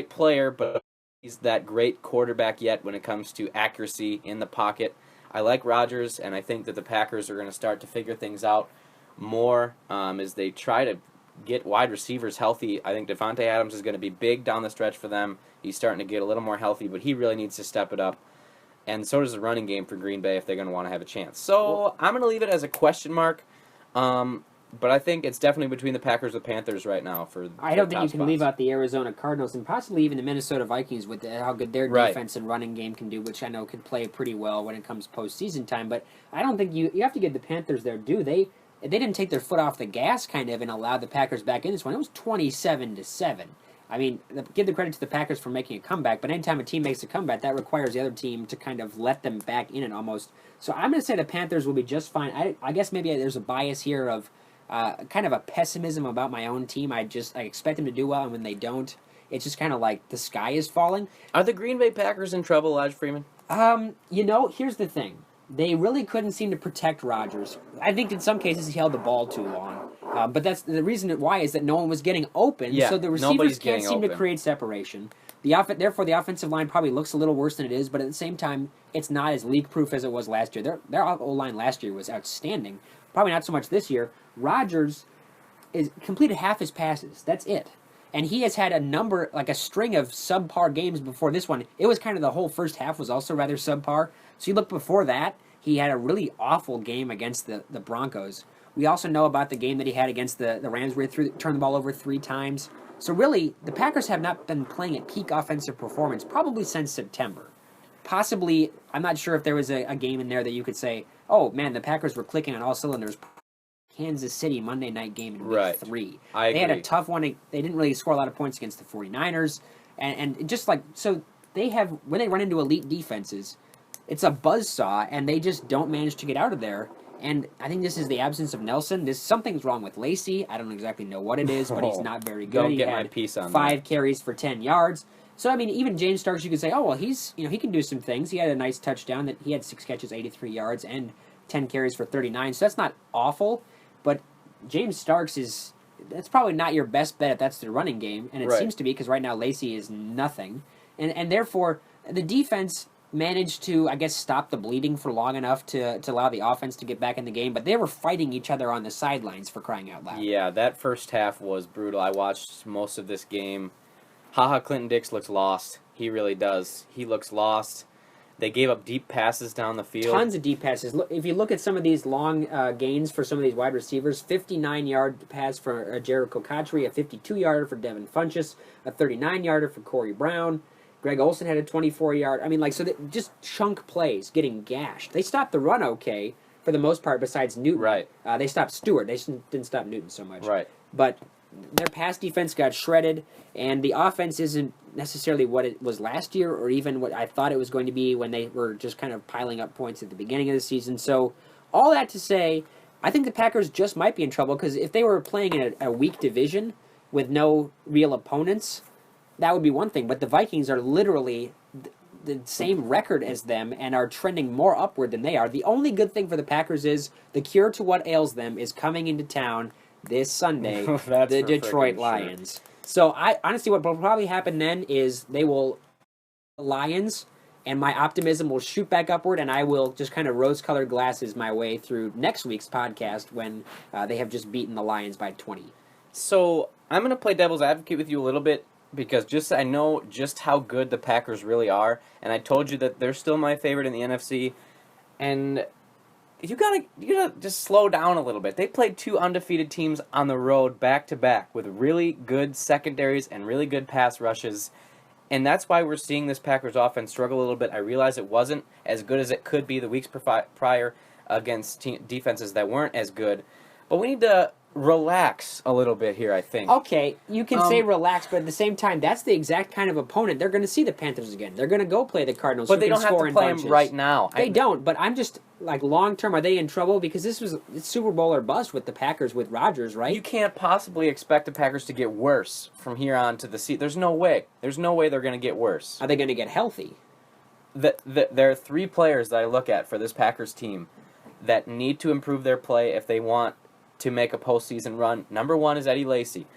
player, but he's that great quarterback yet when it comes to accuracy in the pocket. I like Rodgers, and I think that the Packers are going to start to figure things out more as they try to get wide receivers healthy. I think Devontae Adams is going to be big down the stretch for them. He's starting to get a little more healthy, but he really needs to step it up. And so does the running game for Green Bay if they're going to want to have a chance. So I'm going to leave it as a question mark. But I think it's definitely between the Packers and Panthers right now. I don't think you can leave out the Arizona Cardinals and possibly even the Minnesota Vikings with how good their defense and running game can do, which I know can play pretty well when it comes postseason time. But I don't think you have to give the Panthers their due. They didn't take their foot off the gas kind of and allow the Packers back in this one. It was 27-7. I mean, give the credit to the Packers for making a comeback, but anytime a team makes a comeback, that requires the other team to kind of let them back in it almost. So I'm going to say the Panthers will be just fine. I guess maybe there's a bias here of kind of a pessimism about my own team. I expect them to do well, and when they don't, it's just kind of like the sky is falling. Are the Green Bay Packers in trouble, Elijah Freeman? Here's the thing. They really couldn't seem to protect Rodgers. I think in some cases he held the ball too long. But that's the reason why is that no one was getting open, so the receivers can't seem to create separation. Therefore, the offensive line probably looks a little worse than it is, but at the same time, it's not as leak-proof as it was last year. Their O-line last year was outstanding. Probably not so much this year. Rodgers completed half his passes. That's it. And he has had a string of subpar games before this one. It was kind of the whole first half was also rather subpar. So you look before that, he had a really awful game against the Broncos. We also know about the game that he had against the Rams where he turned the ball over 3 times. So really, the Packers have not been playing at peak offensive performance probably since September. Possibly, I'm not sure if there was a game in there that you could say, oh man, the Packers were clicking on all cylinders. Kansas City Monday night game in week 3. They had a tough one. They didn't really score a lot of points against the 49ers. And just so when they run into elite defenses, it's a buzzsaw, and they just don't manage to get out of there. And I think this is the absence of Nelson. Something's wrong with Lacy. I don't exactly know what it is, but he's not very good. Don't get my piece on 5 carries for 10 yards. So, I mean, even James Starks, you could say, oh, well, he can do some things. He had a nice touchdown. That he had 6 catches, 83 yards, and 10 carries for 39. So that's not awful. But James Starks that's probably not your best bet if that's the running game. And it seems to be because right now Lacy is nothing. And therefore, the defense managed to, I guess, stop the bleeding for long enough to allow the offense to get back in the game. But they were fighting each other on the sidelines, for crying out loud. Yeah, that first half was brutal. I watched most of this game. Clinton Dix looks lost. He really does. He looks lost. They gave up deep passes down the field. Tons of deep passes. Look, if you look at some of these long gains for some of these wide receivers, 59-yard pass for Jericho Cotchery, a 52-yarder for Devin Funchess, a 39-yarder for Corey Brown. Greg Olsen had a 24-yard. I mean, just chunk plays getting gashed. They stopped the run okay for the most part besides Newton. Right. They stopped Stewart. They didn't stop Newton so much. Right. But their pass defense got shredded, and the offense isn't necessarily what it was last year or even what I thought it was going to be when they were just kind of piling up points at the beginning of the season. So all that to say, I think the Packers just might be in trouble because if they were playing in a weak division with no real opponents, that would be one thing. But the Vikings are literally the same record as them and are trending more upward than they are. The only good thing for the Packers is the cure to what ails them is coming into town this Sunday, the Detroit Lions. Sure. So I honestly, what will probably happen then is they will Lions, and my optimism will shoot back upward, and I will just kind of rose-colored glasses my way through next week's podcast when they have just beaten the Lions by 20. So I'm going to play devil's advocate with you a little bit because I know just how good the Packers really are, and I told you that they're still my favorite in the NFC, and you gotta just slow down a little bit. They played two undefeated teams on the road back to back with really good secondaries and really good pass rushes, and that's why we're seeing this Packers offense struggle a little bit. I realize it wasn't as good as it could be the weeks prior against defenses that weren't as good, but we need to relax a little bit here, I think. Okay, you can say relax, but at the same time, that's the exact kind of opponent. They're going to see the Panthers again. They're going to go play the Cardinals. But they don't have to play them right now. They don't, but I'm just, long term, are they in trouble? Because it's Super Bowl or bust with the Packers with Rodgers, right? You can't possibly expect the Packers to get worse from here on to the season. There's no way. There's no way they're going to get worse. Are they going to get healthy? There are three players that I look at for this Packers team that need to improve their play if they want to make a postseason run. Number one is Eddie Lacy.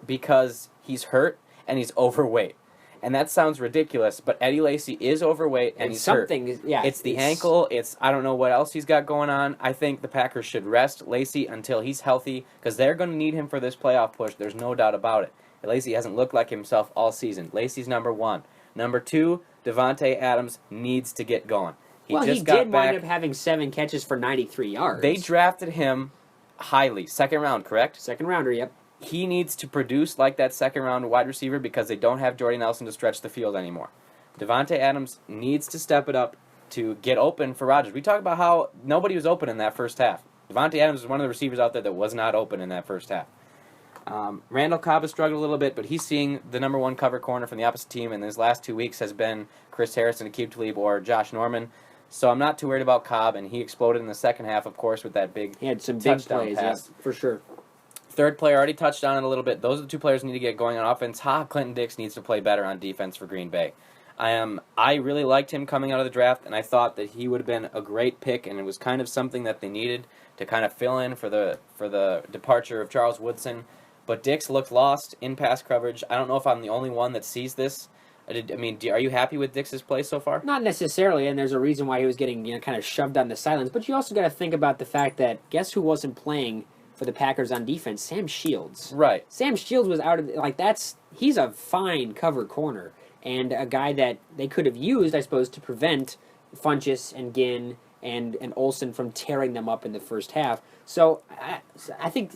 Because he's hurt and he's overweight. And that sounds ridiculous, but Eddie Lacy is overweight and he's hurt. It's the ankle. I don't know what else he's got going on. I think the Packers should rest Lacy until he's healthy because they're going to need him for this playoff push. There's no doubt about it. Lacy hasn't looked like himself all season. Lacy's number one. Number two, Davante Adams needs to get going. He did wind up having 7 catches for 93 yards. They drafted him highly. Second round, correct? Second rounder, yep. He needs to produce like that second round wide receiver because they don't have Jordy Nelson to stretch the field anymore. Davante Adams needs to step it up to get open for Rodgers. We talked about how nobody was open in that first half. Davante Adams was one of the receivers out there that was not open in that first half. Randall Cobb has struggled a little bit, but he's seeing the number one cover corner from the opposite team, and his last 2 weeks has been Chris Harrison, Aqib Talib, or Josh Norman. So I'm not too worried about Cobb, and he exploded in the second half, of course, with that big He had some big plays, pass. Yeah, for sure. Third player already touched on it a little bit. Those are the two players who need to get going on offense. Clinton Dix needs to play better on defense for Green Bay. I really liked him coming out of the draft, and I thought that he would have been a great pick, and it was kind of something that they needed to kind of fill in for the departure of Charles Woodson. But Dix looked lost in pass coverage. I don't know if I'm the only one that sees this. Are you happy with Dix's play so far? Not necessarily, and there's a reason why he was getting kind of shoved on the sidelines. But you also got to think about the fact that guess who wasn't playing for the Packers on defense? Sam Shields. Right. Sam Shields was out of he's a fine cover corner and a guy that they could have used, I suppose, to prevent Funchess and Ginn and Olsen from tearing them up in the first half. So I think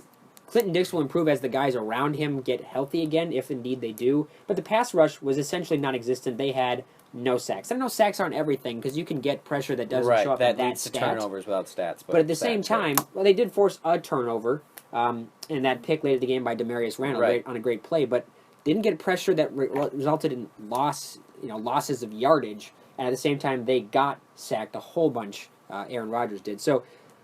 Clinton Dix will improve as the guys around him get healthy again, if indeed they do. But the pass rush was essentially non-existent. They had no sacks. I know sacks aren't everything because you can get pressure that doesn't show up in that leads to turnovers without stats. But at the same time, they did force a turnover in that pick late in the game by Demarius Randall on a great play, but didn't get pressure that resulted in losses of yardage. And at the same time, they got sacked a whole bunch. Aaron Rodgers did. So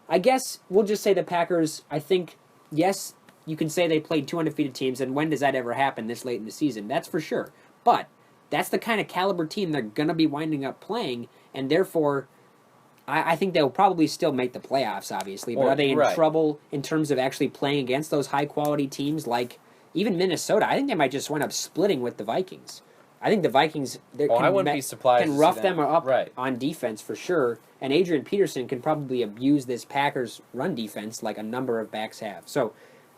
I guess we'll just say the Packers, I think, yes, you can say they played two undefeated teams, and when does that ever happen this late in the season? That's for sure. But that's the kind of caliber team they're going to be winding up playing, and therefore I think they'll probably still make the playoffs, obviously. But are they in trouble in terms of actually playing against those high-quality teams like even Minnesota? I think they might just wind up splitting with the Vikings. I think the Vikings I wouldn't be surprised can rough them up on defense for sure, and Adrian Peterson can probably abuse this Packers run defense like a number of backs have. So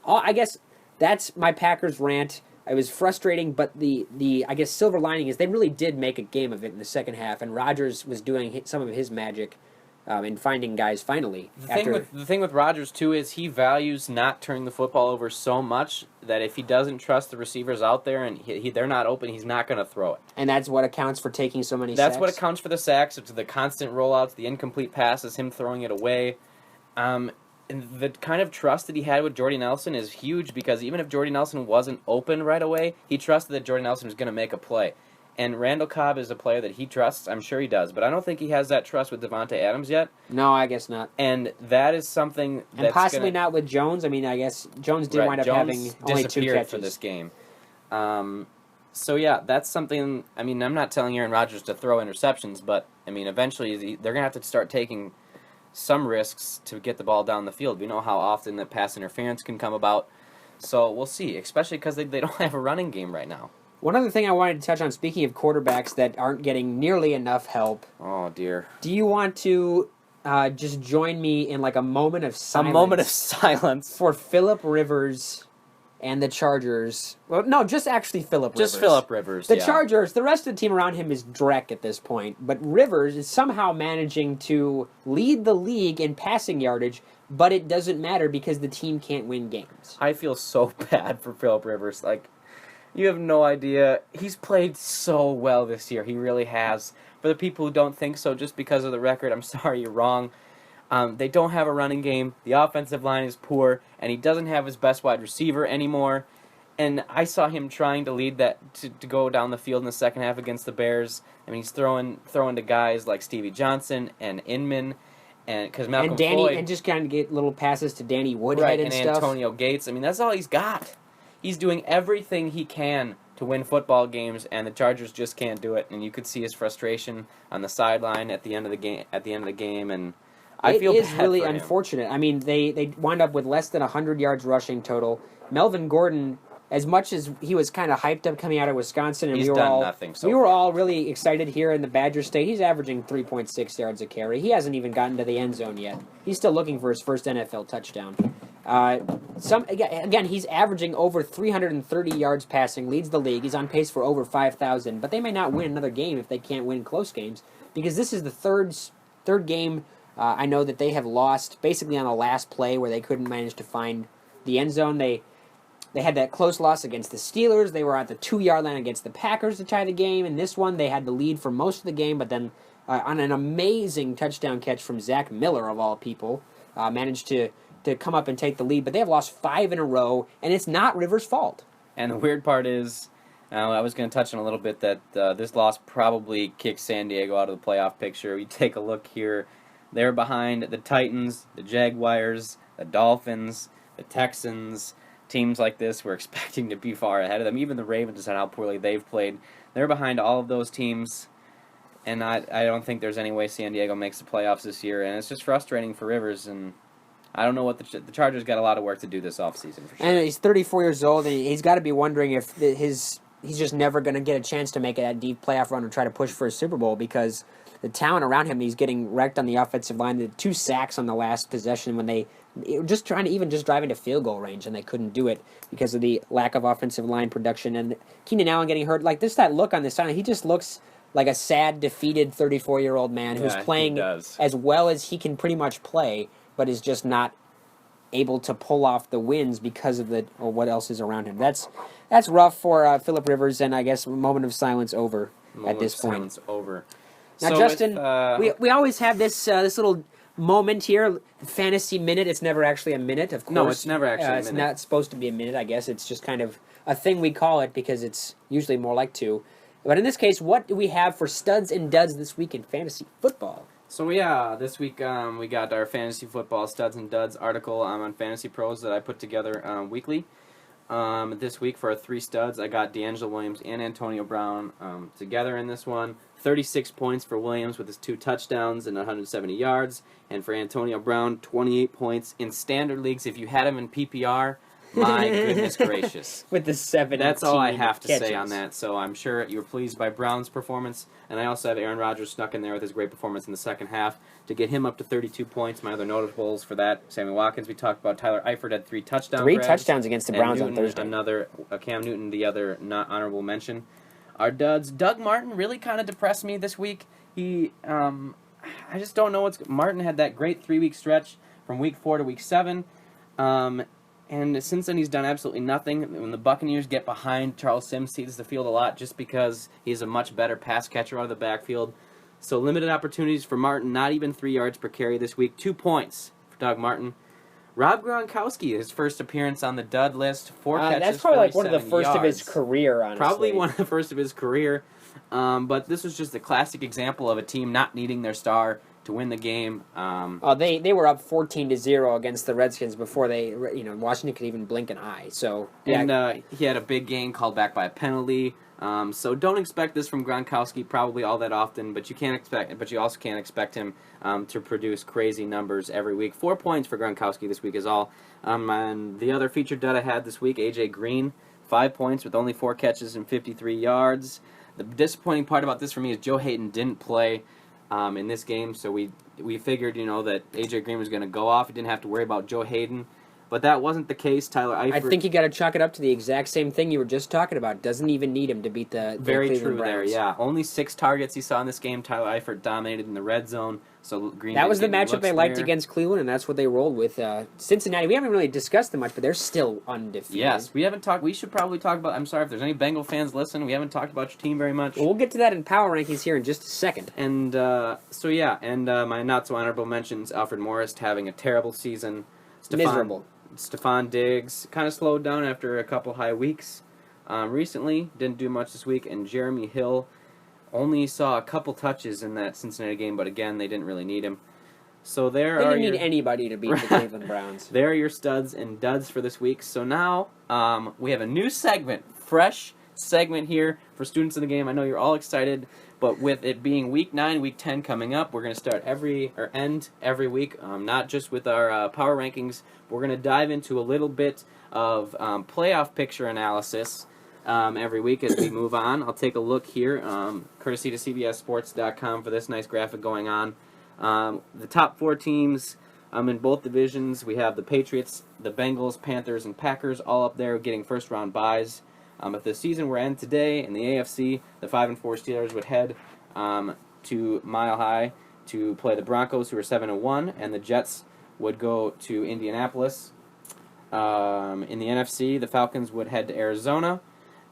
I guess that's my Packers rant. It was frustrating, but the I guess silver lining is they really did make a game of it in the second half, and Rodgers was doing some of his magic in finding guys finally. The thing with Rodgers too is he values not turning the football over so much that if he doesn't trust the receivers out there and they're not open, he's not going to throw it. And that's what accounts for taking so many That's sacks? what accounts for the sacks. It's the constant rollouts, the incomplete passes, him throwing it away. And the kind of trust that he had with Jordy Nelson is huge because even if Jordy Nelson wasn't open right away, he trusted that Jordy Nelson was going to make a play. And Randall Cobb is a player that he trusts. I'm sure he does. But I don't think he has that trust with Devontae Adams yet. No, I guess not. And that is something that's And possibly not with Jones. I mean, I guess Jones did wind up having only 2 catches. For this game. So, yeah, that's something. I mean, I'm not telling Aaron Rodgers to throw interceptions, but, I mean, eventually they're going to have to start taking some risks to get the ball down the field. We know how often that pass interference can come about. So we'll see, especially because they don't have a running game right now. One other thing I wanted to touch on, speaking of quarterbacks that aren't getting nearly enough help. Oh, dear. Do you want to just join me in like a moment of silence? A moment of silence. For Phillip Rivers and the Chargers. Well, no, just actually Phillip Rivers. Just Phillip Rivers, The Chargers, the rest of the team around him is dreck at this point. But Rivers is somehow managing to lead the league in passing yardage, but it doesn't matter because the team can't win games. I feel so bad for Phillip Rivers. Like, you have no idea. He's played so well this year. He really has. For the people who don't think so just because of the record, I'm sorry, you're wrong. They don't have a running game. The offensive line is poor, and he doesn't have his best wide receiver anymore. And I saw him trying to lead that to go down the field in the second half against the Bears. I mean, he's throwing to guys like Stevie Johnson and Inman, and because Malcolm Floyd, and just kind of get little passes to Danny Woodhead and stuff. Antonio Gates. I mean, that's all he's got. He's doing everything he can to win football games, and the Chargers just can't do it. And you could see his frustration on the sideline at the end of the game, and I feel bad for him. It is really unfortunate. I mean, they wind up with less than 100 yards rushing total. Melvin Gordon, as much as he was kind of hyped up coming out of Wisconsin, and we were all really excited here in the Badger State. He's averaging 3.6 yards a carry. He hasn't even gotten to the end zone yet. He's still looking for his first NFL touchdown. Again, he's averaging over 330 yards passing, leads the league. He's on pace for over 5,000, but they may not win another game if they can't win close games because this is the third game. I know that they have lost basically on the last play where they couldn't manage to find the end zone. They had that close loss against the Steelers. They were at the 2-yard line against the Packers to tie the game. In this one, they had the lead for most of the game, but then on an amazing touchdown catch from Zach Miller, of all people, managed to come up and take the lead. But they have lost 5 in a row, and it's not Rivers' fault. And the weird part is, I was going to touch on a little bit that this loss probably kicks San Diego out of the playoff picture. We take a look here. They're behind the Titans, the Jaguars, the Dolphins, the Texans. Teams like this we're expecting to be far ahead of them. Even the Ravens and how poorly they've played. They're behind all of those teams. And I don't think there's any way San Diego makes the playoffs this year. And it's just frustrating for Rivers. And I don't know what the Chargers got a lot of work to do this offseason for sure. And he's 34 years old, and he's got to be wondering if he's just never going to get a chance to make that deep playoff run or try to push for a Super Bowl because the talent around him, he's getting wrecked on the offensive line. The 2 sacks on the last possession when they were just trying to even just drive into field goal range, and they couldn't do it because of the lack of offensive line production. And Keenan Allen getting hurt, like that look on the sideline, he just looks like a sad, defeated 34-year-old man who's playing as well as he can pretty much play, but is just not able to pull off the wins because of what else is around him. That's rough for Phillip Rivers, and I guess a moment of silence over at this point. Silence over. Now, so Justin, we always have this little moment here, fantasy minute. It's never actually a minute, of course. No, it's never actually a minute. It's not supposed to be a minute, I guess. It's just kind of a thing we call it because it's usually more like 2. But in this case, what do we have for studs and duds this week in fantasy football? So this week we got our fantasy football studs and duds article on Fantasy Pros that I put together weekly. This week for our 3 studs, I got D'Angelo Williams and Antonio Brown together in this one. 36 points for Williams with his 2 touchdowns and 170 yards. And for Antonio Brown, 28 points. In standard leagues, if you had him in PPR, My goodness gracious. With the 17 That's all I have to catches. say on that. So I'm sure you were pleased by Brown's performance. And I also have Aaron Rodgers snuck in there with his great performance in the second half to get him up to 32 points. My other notables for that, Sammy Watkins, we talked about. Tyler Eifert had 3 touchdowns. 3 touchdowns against the Browns Newton, on Thursday. Another Cam Newton, the other not honorable mention. Our duds, Doug Martin really kind of depressed me this week. He, I just don't know what's... Martin had that great 3-week stretch from week 4 to week 7. And since then, he's done absolutely nothing. When the Buccaneers get behind, Charles Sims sees the field a lot just because he's a much better pass catcher out of the backfield. So limited opportunities for Martin, not even 3 yards per carry this week. 2 points for Doug Martin. Rob Gronkowski, his first appearance on the dud list. 4 catches, that's probably like one of the first yards. of his career, honestly. Probably one of the first of his career. But this was just a classic example of a team not needing their star to win the game. They were up 14-0 against the Redskins before Washington could even blink an eye. So yeah. And he had a big game called back by a penalty. So don't expect this from Gronkowski probably all that often, but you also can't expect him to produce crazy numbers every week. 4 points for Gronkowski this week is all. And the other featured dud I had this week, AJ Green, 5 points with only 4 catches and 53 yards. The disappointing part about this for me is Joe Hayden didn't play in this game, so we figured, that AJ Green was going to go off. He didn't have to worry about Joe Hayden, but that wasn't the case. Tyler Eifert... I think you got to chalk it up to the exact same thing you were just talking about. Doesn't even need him to beat the Very Cleveland true Browns. there, yeah. Only 6 targets he saw in this game. Tyler Eifert dominated in the red zone, so Green... That was the matchup they liked there. against Cleveland, and that's what they rolled with. Cincinnati, we haven't really discussed them much, but they're still undefeated. Yes, we haven't talked... We should probably talk about... I'm sorry if there's any Bengal fans listening. We haven't talked about your team very much. Well, we'll get to that in power rankings here in just a second. And, my not-so-honorable mentions, Alfred Morris having a terrible season. Miserable. Stephon Diggs kind of slowed down after a couple high weeks recently. Didn't do much this week. And Jeremy Hill only saw a couple touches in that Cincinnati game, but again, they didn't really need him. So they didn't need anybody to beat the Cleveland Browns. There are your studs and duds for this week. So now we have a new segment, fresh segment here for students in the game. I know you're all excited, but with it being week 9, week 10 coming up, we're going to start end every week, not just with our power rankings. We're going to dive into a little bit of playoff picture analysis every week as we move on. I'll take a look here, courtesy to CBSSports.com for this nice graphic going on. The top 4 teams in both divisions, we have the Patriots, the Bengals, Panthers, and Packers all up there getting first-round byes. If the season were to end today in the AFC, the 5-4 Steelers would head to Mile High to play the Broncos, who are 7-1, and the Jets would go to Indianapolis. In the NFC, the Falcons would head to Arizona,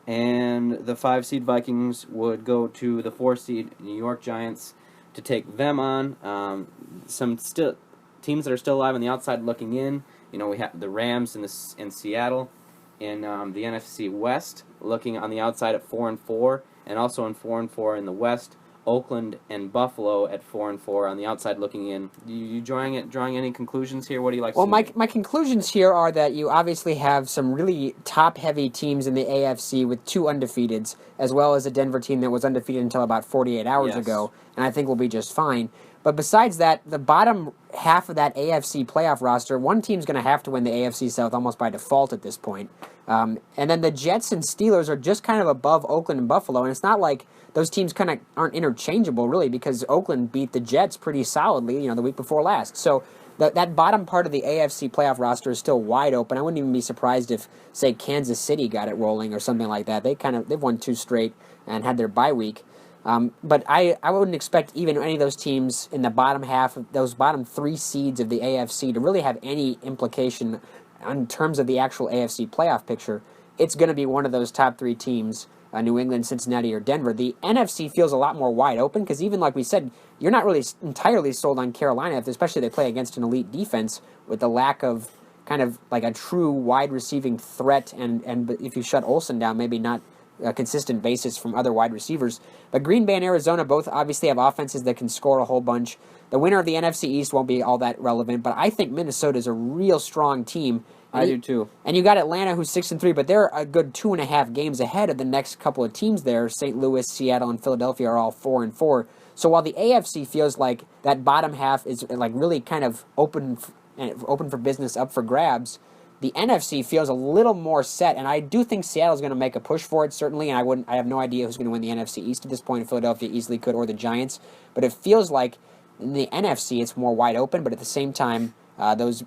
and the 5-seed Vikings would go to the 4-seed New York Giants to take them on. Some teams that are still alive on the outside looking in. We have the Rams in Seattle. In the NFC West, looking on the outside at 4-4, and also in 4-4 in the West, Oakland and Buffalo at 4-4 on the outside looking in. You drawing any conclusions here? What do you like? Well, my conclusions here are that you obviously have some really top-heavy teams in the AFC with 2 undefeateds, as well as a Denver team that was undefeated until about 48 hours ago, and I think we'll be just fine. But besides that, the bottom half of that AFC playoff roster, one team's going to have to win the AFC South almost by default at this point. And then the Jets and Steelers are just kind of above Oakland and Buffalo, and it's not like those teams kind of aren't interchangeable, really, because Oakland beat the Jets pretty solidly, the week before last. So that bottom part of the AFC playoff roster is still wide open. I wouldn't even be surprised if, say, Kansas City got it rolling or something like that. They've won 2 straight and had their bye week. But I wouldn't expect even any of those teams in the bottom half, of those bottom 3 seeds of the AFC to really have any implication in terms of the actual AFC playoff picture. It's going to be one of those top 3 teams, New England, Cincinnati, or Denver. The NFC feels a lot more wide open because even like we said, you're not really entirely sold on Carolina, especially if they play against an elite defense with the lack of kind of like a true wide receiving threat, and if you shut Olsen down, maybe not a consistent basis from other wide receivers. But Green Bay and Arizona both obviously have offenses that can score a whole bunch. The winner of the NFC East won't be all that relevant, but I think Minnesota is a real strong team. I do too. And you got Atlanta, who's 6-3, but they're a good 2.5 games ahead of the next couple of teams there. St. Louis, Seattle, and Philadelphia are all 4-4. So while the AFC feels like that bottom half is like really kind of open for business, up for grabs, the NFC feels a little more set, and I do think Seattle's going to make a push for it, certainly, and I have no idea who's going to win the NFC East at this point. Philadelphia easily could, or the Giants, but it feels like in the NFC it's more wide open, but at the same time, those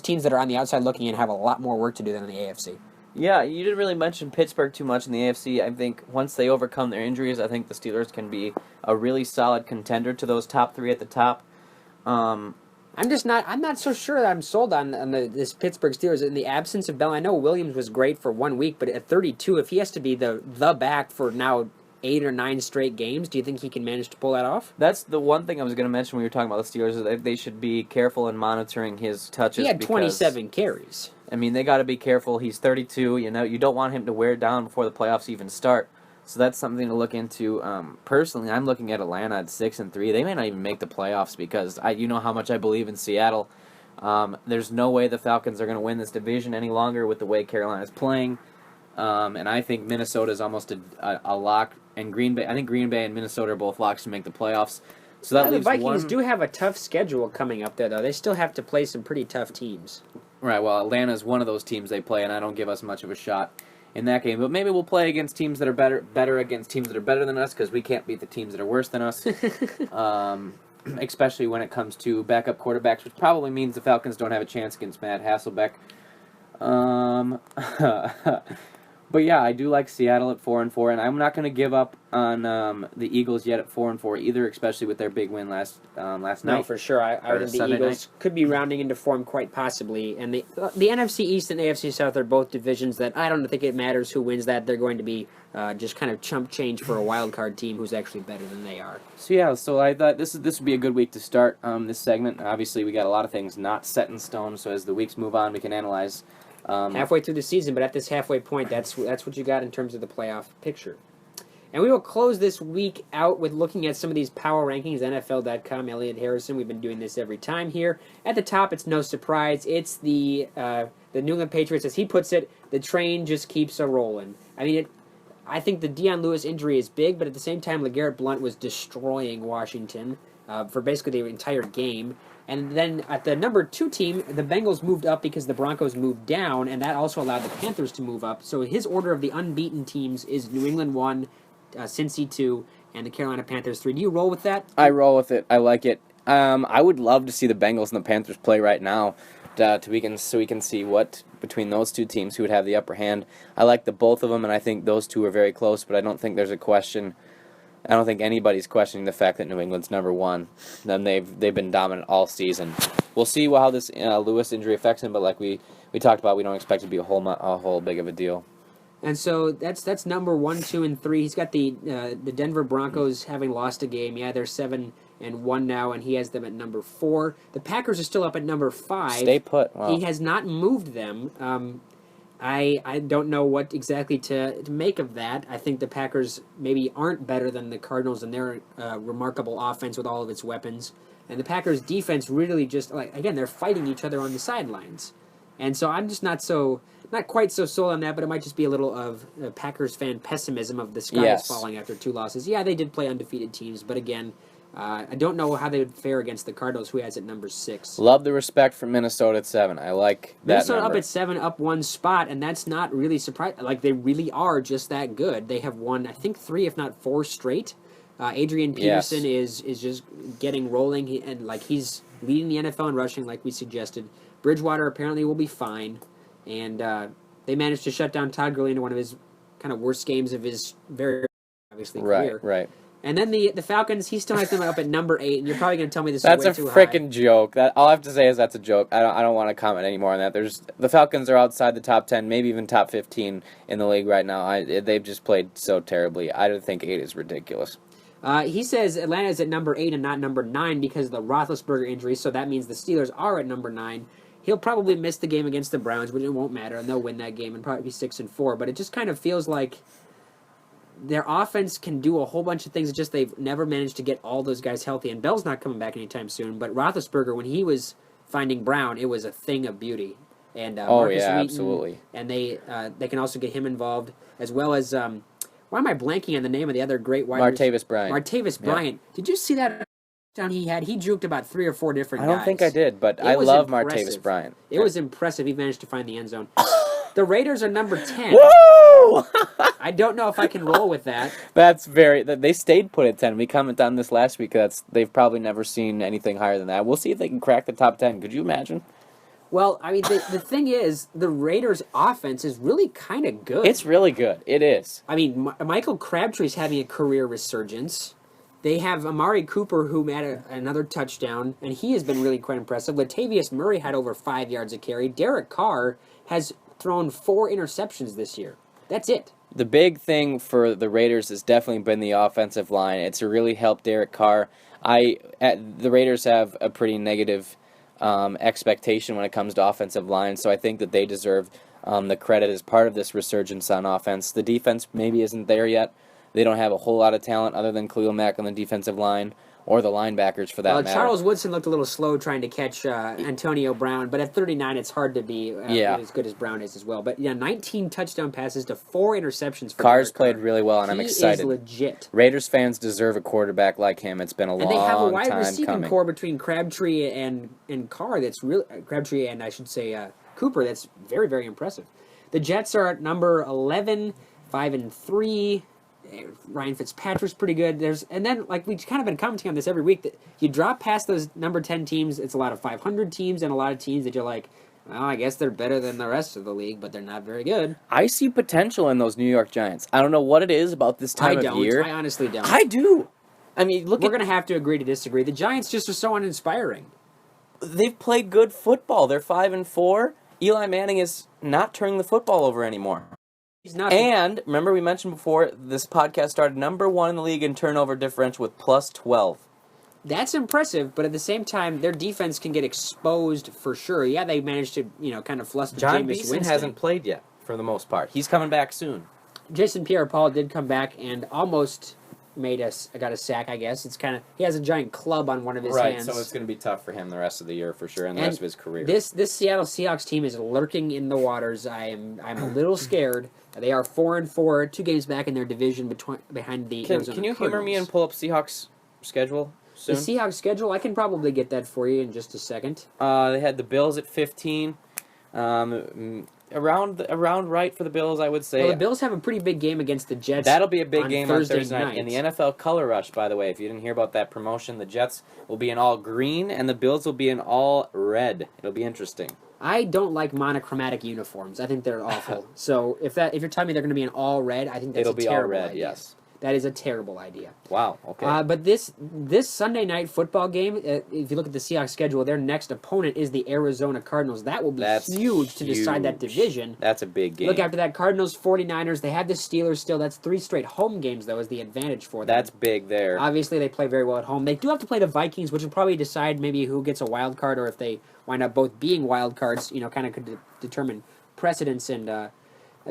teams that are on the outside looking in have a lot more work to do than in the AFC. Yeah, you didn't really mention Pittsburgh too much in the AFC. I think once they overcome their injuries, I think the Steelers can be a really solid contender to those top three at the top. I'm not so sure that I'm sold on this Pittsburgh Steelers in the absence of Bell. I know Williams was great for 1 week, but at 32, if he has to be the back for now 8 or 9 straight games, do you think he can manage to pull that off? That's the one thing I was going to mention when we were talking about the Steelers, is that they should be careful in monitoring his touches. He had 27 carries. I mean, they got to be careful. He's 32. You don't want him to wear down before the playoffs even start. So that's something to look into. Personally, I'm looking at Atlanta at 6-3. They may not even make the playoffs because you know how much I believe in Seattle. There's no way the Falcons are going to win this division any longer with the way Carolina's playing. And I think Minnesota is almost a lock. And Green Bay, I think Green Bay and Minnesota are both locks to make the playoffs. So that leaves the Vikings do have a tough schedule coming up there, though. They still have to play some pretty tough teams. Right, well, Atlanta is one of those teams they play, and I don't give us much of a shot in that game. But maybe we'll play against teams that are better against teams that are better than us, because we can't beat the teams that are worse than us. Especially when it comes to backup quarterbacks, which probably means the Falcons don't have a chance against Matt Hasselbeck. But yeah, I do like Seattle at 4-4, and I'm not going to give up on the Eagles yet at 4-4 either, especially with their big win last night. No, for sure. I think the Eagles could be rounding into form quite possibly, and the NFC East and AFC South are both divisions that I don't think it matters who wins that. They're going to be just kind of chump change for a wild card team who's actually better than they are. So I thought this would be a good week to start this segment. Obviously, we got a lot of things not set in stone, so as the weeks move on, we can analyze. Halfway through the season, but at this halfway point, that's what you got in terms of the playoff picture. And we will close this week out with looking at some of these power rankings, NFL.com, Elliot Harrison. We've been doing this every time here. At the top, it's no surprise. It's the New England Patriots, as he puts it, the train just keeps a-rolling. I mean, I think the Dion Lewis injury is big, but at the same time, LeGarrette Blount was destroying Washington for basically the entire game. And then at the number 2 team, the Bengals moved up because the Broncos moved down, and that also allowed the Panthers to move up. So his order of the unbeaten teams is New England 1, Cincy 2, and the Carolina Panthers 3. Do you roll with that? I roll with it. I like it. I would love to see the Bengals and the Panthers play right now, so we can see what between those two teams who would have the upper hand. I like the both of them, and I think those two are very close. But I don't think there's a question. I don't think anybody's questioning the fact that New England's number 1. Then they've been dominant all season. We'll see how this Lewis injury affects him, but like we talked about, we don't expect it to be a whole big of a deal. And so that's number 1, 2, and 3. He's got the Denver Broncos having lost a game. Yeah, they're 7-1 now, and he has them at number 4. The Packers are still up at number 5. Stay put. Wow. He has not moved them. I don't know what exactly to make of that. I think the Packers maybe aren't better than the Cardinals in their remarkable offense with all of its weapons. And the Packers' defense really just, they're fighting each other on the sidelines. And so I'm just not quite so sold on that, but it might just be a little of Packers fan pessimism of the sky is falling after 2 losses. Yeah, they did play undefeated teams, but again, I don't know how they would fare against the Cardinals, who has it number 6. Love the respect for Minnesota at 7. I like that Minnesota number. Up at 7, up 1 spot, and that's not really surprising. Like, they really are just that good. They have won, I think, 3, if not 4 straight. Adrian Peterson is just getting rolling, he's leading the NFL in rushing, like we suggested. Bridgewater apparently will be fine, and they managed to shut down Todd Gurley into one of his kind of worst games of his very obviously career. Right. And then the Falcons, he still has them up at number 8, and you're probably going to tell me this that's is way too high. That's a freaking joke. That all I have to say is that's a joke. I don't want to comment anymore on that. The Falcons are outside the top 10, maybe even top 15 in the league right now. They've just played so terribly. I don't think 8 is ridiculous. He says Atlanta is at number 8 and not number 9 because of the Roethlisberger injury, so that means the Steelers are at number 9. He'll probably miss the game against the Browns, but it won't matter, and they'll win that game and probably be 6-4. But it just kind of feels like their offense can do a whole bunch of things. It's just they've never managed to get all those guys healthy. And Bell's not coming back anytime soon. But Roethlisberger, when he was finding Brown, it was a thing of beauty. And Marcus Wheaton, absolutely. And they can also get him involved, as well as why am I blanking on the name of the other great wide receiver? Martavis Bryant. Martavis Bryant. Did you see that touchdown he had, he juked about 3 or 4 different I guys. don't think I did, but I love Martavis Bryant. It was impressive. He managed to find the end zone. The Raiders are number 10. Woo! I don't know if I can roll with that. They stayed put at 10. We commented on this last week. They've probably never seen anything higher than that. We'll see if they can crack the top 10. Could you imagine? Well, I mean, the thing is, the Raiders' offense is really kind of good. It's really good. It is. I mean, Michael Crabtree's having a career resurgence. They have Amari Cooper, who had another touchdown, and he has been really quite impressive. Latavius Murray had over 5 yards a carry. Derek Carr has thrown 4 interceptions this year. That's it. The big thing for the Raiders has definitely been the offensive line. It's really helped Derek Carr. The Raiders have a pretty negative expectation when it comes to offensive line, so I think that they deserve the credit as part of this resurgence on offense. The defense maybe isn't there yet. They don't have a whole lot of talent other than Khalil Mack on the defensive line, or the linebackers for that matter. Charles Woodson looked a little slow trying to catch Antonio Brown, but at 39, it's hard to be as good as Brown is as well. But 19 touchdown passes to 4 interceptions for Carr's Derek Carr. played really well, and I'm excited. He is legit. Raiders fans deserve a quarterback like him. It's been a long time coming. And they have a wide receiving core between Crabtree and Carr that's really Crabtree and I should say Cooper that's very, very impressive. The Jets are at number 11, 5-3. Ryan Fitzpatrick's pretty good. And then we've kind of been commenting on this every week, that you drop past those number 10 teams, it's a lot of 500 teams and a lot of teams that you're like, well, I guess they're better than the rest of the league, but they're not very good. I see potential in those New York Giants. I don't know what it is about this time of year. I honestly don't. I do. I mean, we're going to have to agree to disagree. The Giants just are so uninspiring. They've played good football. They're 5-4. Eli Manning is not turning the football over anymore. He's not. And remember, we mentioned before, this podcast started number 1 in the league in turnover differential with plus 12. That's impressive, but at the same time, their defense can get exposed for sure. Yeah, they managed to, kind of fluster John Jameis Beeson Winston. hasn't played yet, for the most part. He's coming back soon. Jason Pierre-Paul did come back and almost got a sack, I guess. It's kind of, he has a giant club on one of his hands. Right, so it's going to be tough for him the rest of the year for sure, and the rest of his career. This Seattle Seahawks team is lurking in the waters. I'm a little scared. They are 4-4, 2 games back in their division behind the Arizona Can you Cardinals. humor me and pull up Seahawks schedule soon? The Seahawks schedule, I can probably get that for you in just a second. They had the Bills at 15. Around right for the Bills, I would say. Well, the Bills have a pretty big game against the Jets. That'll be a big game on Thursday night. night. In the NFL Color Rush, by the way, if you didn't hear about that promotion, the Jets will be in all green and the Bills will be in all red. It'll be interesting. I don't like monochromatic uniforms. I think they're awful. So if you're telling me they're going to be in all red, I think that's a terrible idea. Yes. That is a terrible idea. Wow, okay. But this Sunday night football game, if you look at the Seahawks schedule, their next opponent is the Arizona Cardinals. That will be huge to decide that division. That's a big game. Look after that, Cardinals, 49ers. They have the Steelers still. That's 3 straight home games, though, is the advantage for them. That's big there. Obviously, they play very well at home. They do have to play the Vikings, which will probably decide maybe who gets a wild card, or if they wind up both being wild cards, kind of could determine precedence. And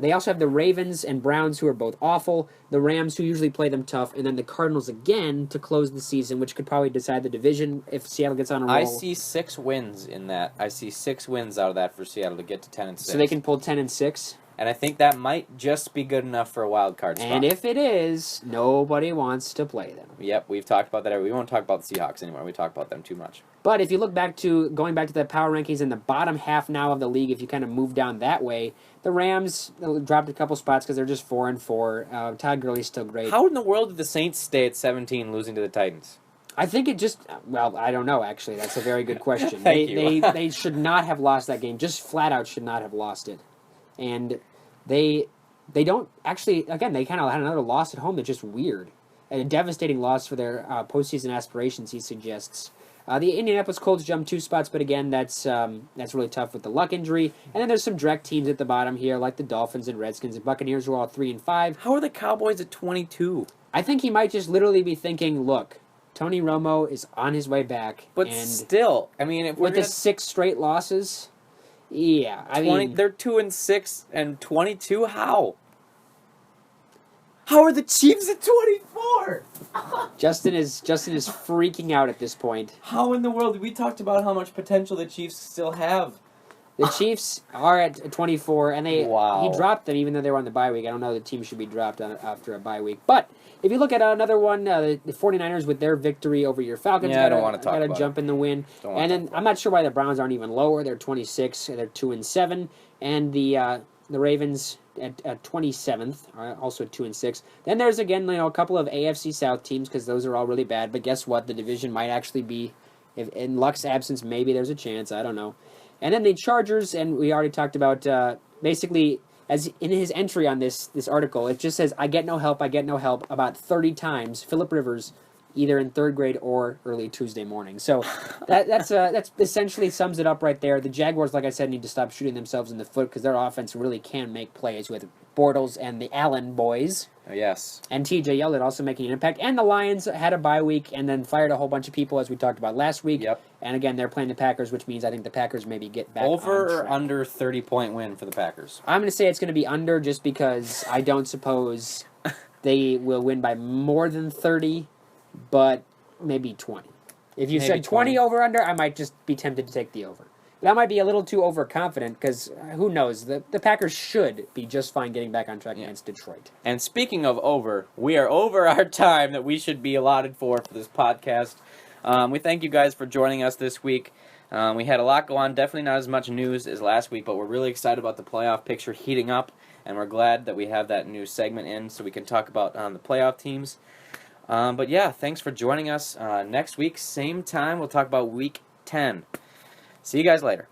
they also have the Ravens and Browns, who are both awful, the Rams, who usually play them tough, and then the Cardinals again to close the season, which could probably decide the division if Seattle gets on a roll. I see 6 wins in that. I see 6 wins out of that for Seattle to get to 10-6. So they can pull 10-6. And I think that might just be good enough for a wild card spot. And if it is, nobody wants to play them. Yep, we've talked about that. We won't talk about the Seahawks anymore. We talk about them too much. But if you look going back to the power rankings in the bottom half now of the league, if you kind of move down that way, the Rams dropped a couple spots because they're just 4-4. Todd Gurley's still great. How in the world did the Saints stay at 17 losing to the Titans? I think it just, I don't know, actually. That's a very good question. Thank you. They should not have lost that game. Just flat out should not have lost it. And they don't actually, again, they kind of had another loss at home that's just weird. A devastating loss for their postseason aspirations, he suggests. The Indianapolis Colts jumped 2 spots, but again, that's really tough with the luck injury. And then there's some direct teams at the bottom here, like the Dolphins and Redskins and Buccaneers, who are all 3-5. How are the Cowboys at 22? I think he might just literally be thinking, look, Tony Romo is on his way back. But and still, I mean, if with the 6 straight losses, yeah, I mean, they're 2-6 and 22. How? How are the Chiefs at 24? Justin is freaking out at this point. How in the world? We talked about how much potential the Chiefs still have. The Chiefs are at 24, and he dropped them even though they were on the bye week. I don't know the team should be dropped after a bye week. But if you look at another one, the 49ers with their victory over your Falcons, I don't want to talk about jump in the win. And then I'm not sure why the Browns aren't even lower. They're 26, they're 2-7, and the Ravens at 27th, are also 2-6. Then there's again a couple of AFC South teams because those are all really bad. But guess what? The division might actually be, if in Luck's absence, maybe there's a chance. I don't know. And then the Chargers, and we already talked about, basically, as in his entry on this article, it just says, I get no help, about 30 times, Phillip Rivers, either in third grade or early Tuesday morning. So that's essentially sums it up right there. The Jaguars, like I said, need to stop shooting themselves in the foot because their offense really can make plays with Bortles and the Allen boys. Yes. And TJ Yeldon also making an impact. And the Lions had a bye week and then fired a whole bunch of people, as we talked about last week. Yep. And again, they're playing the Packers, which means I think the Packers maybe get back over on or track. under 30-point win for the Packers? I'm going to say it's going to be under just because I don't suppose they will win by more than 30, but maybe 20. If you said 20 over under, I might just be tempted to take the over. That might be a little too overconfident because who knows? The Packers should be just fine getting back on track against Detroit. And speaking of over, we are over our time that we should be allotted for this podcast. We thank you guys for joining us this week. We had a lot go on. Definitely not as much news as last week, but we're really excited about the playoff picture heating up, and we're glad that we have that new segment in so we can talk about the playoff teams. But yeah, thanks for joining us. Next week, same time, we'll talk about Week 10. See you guys later.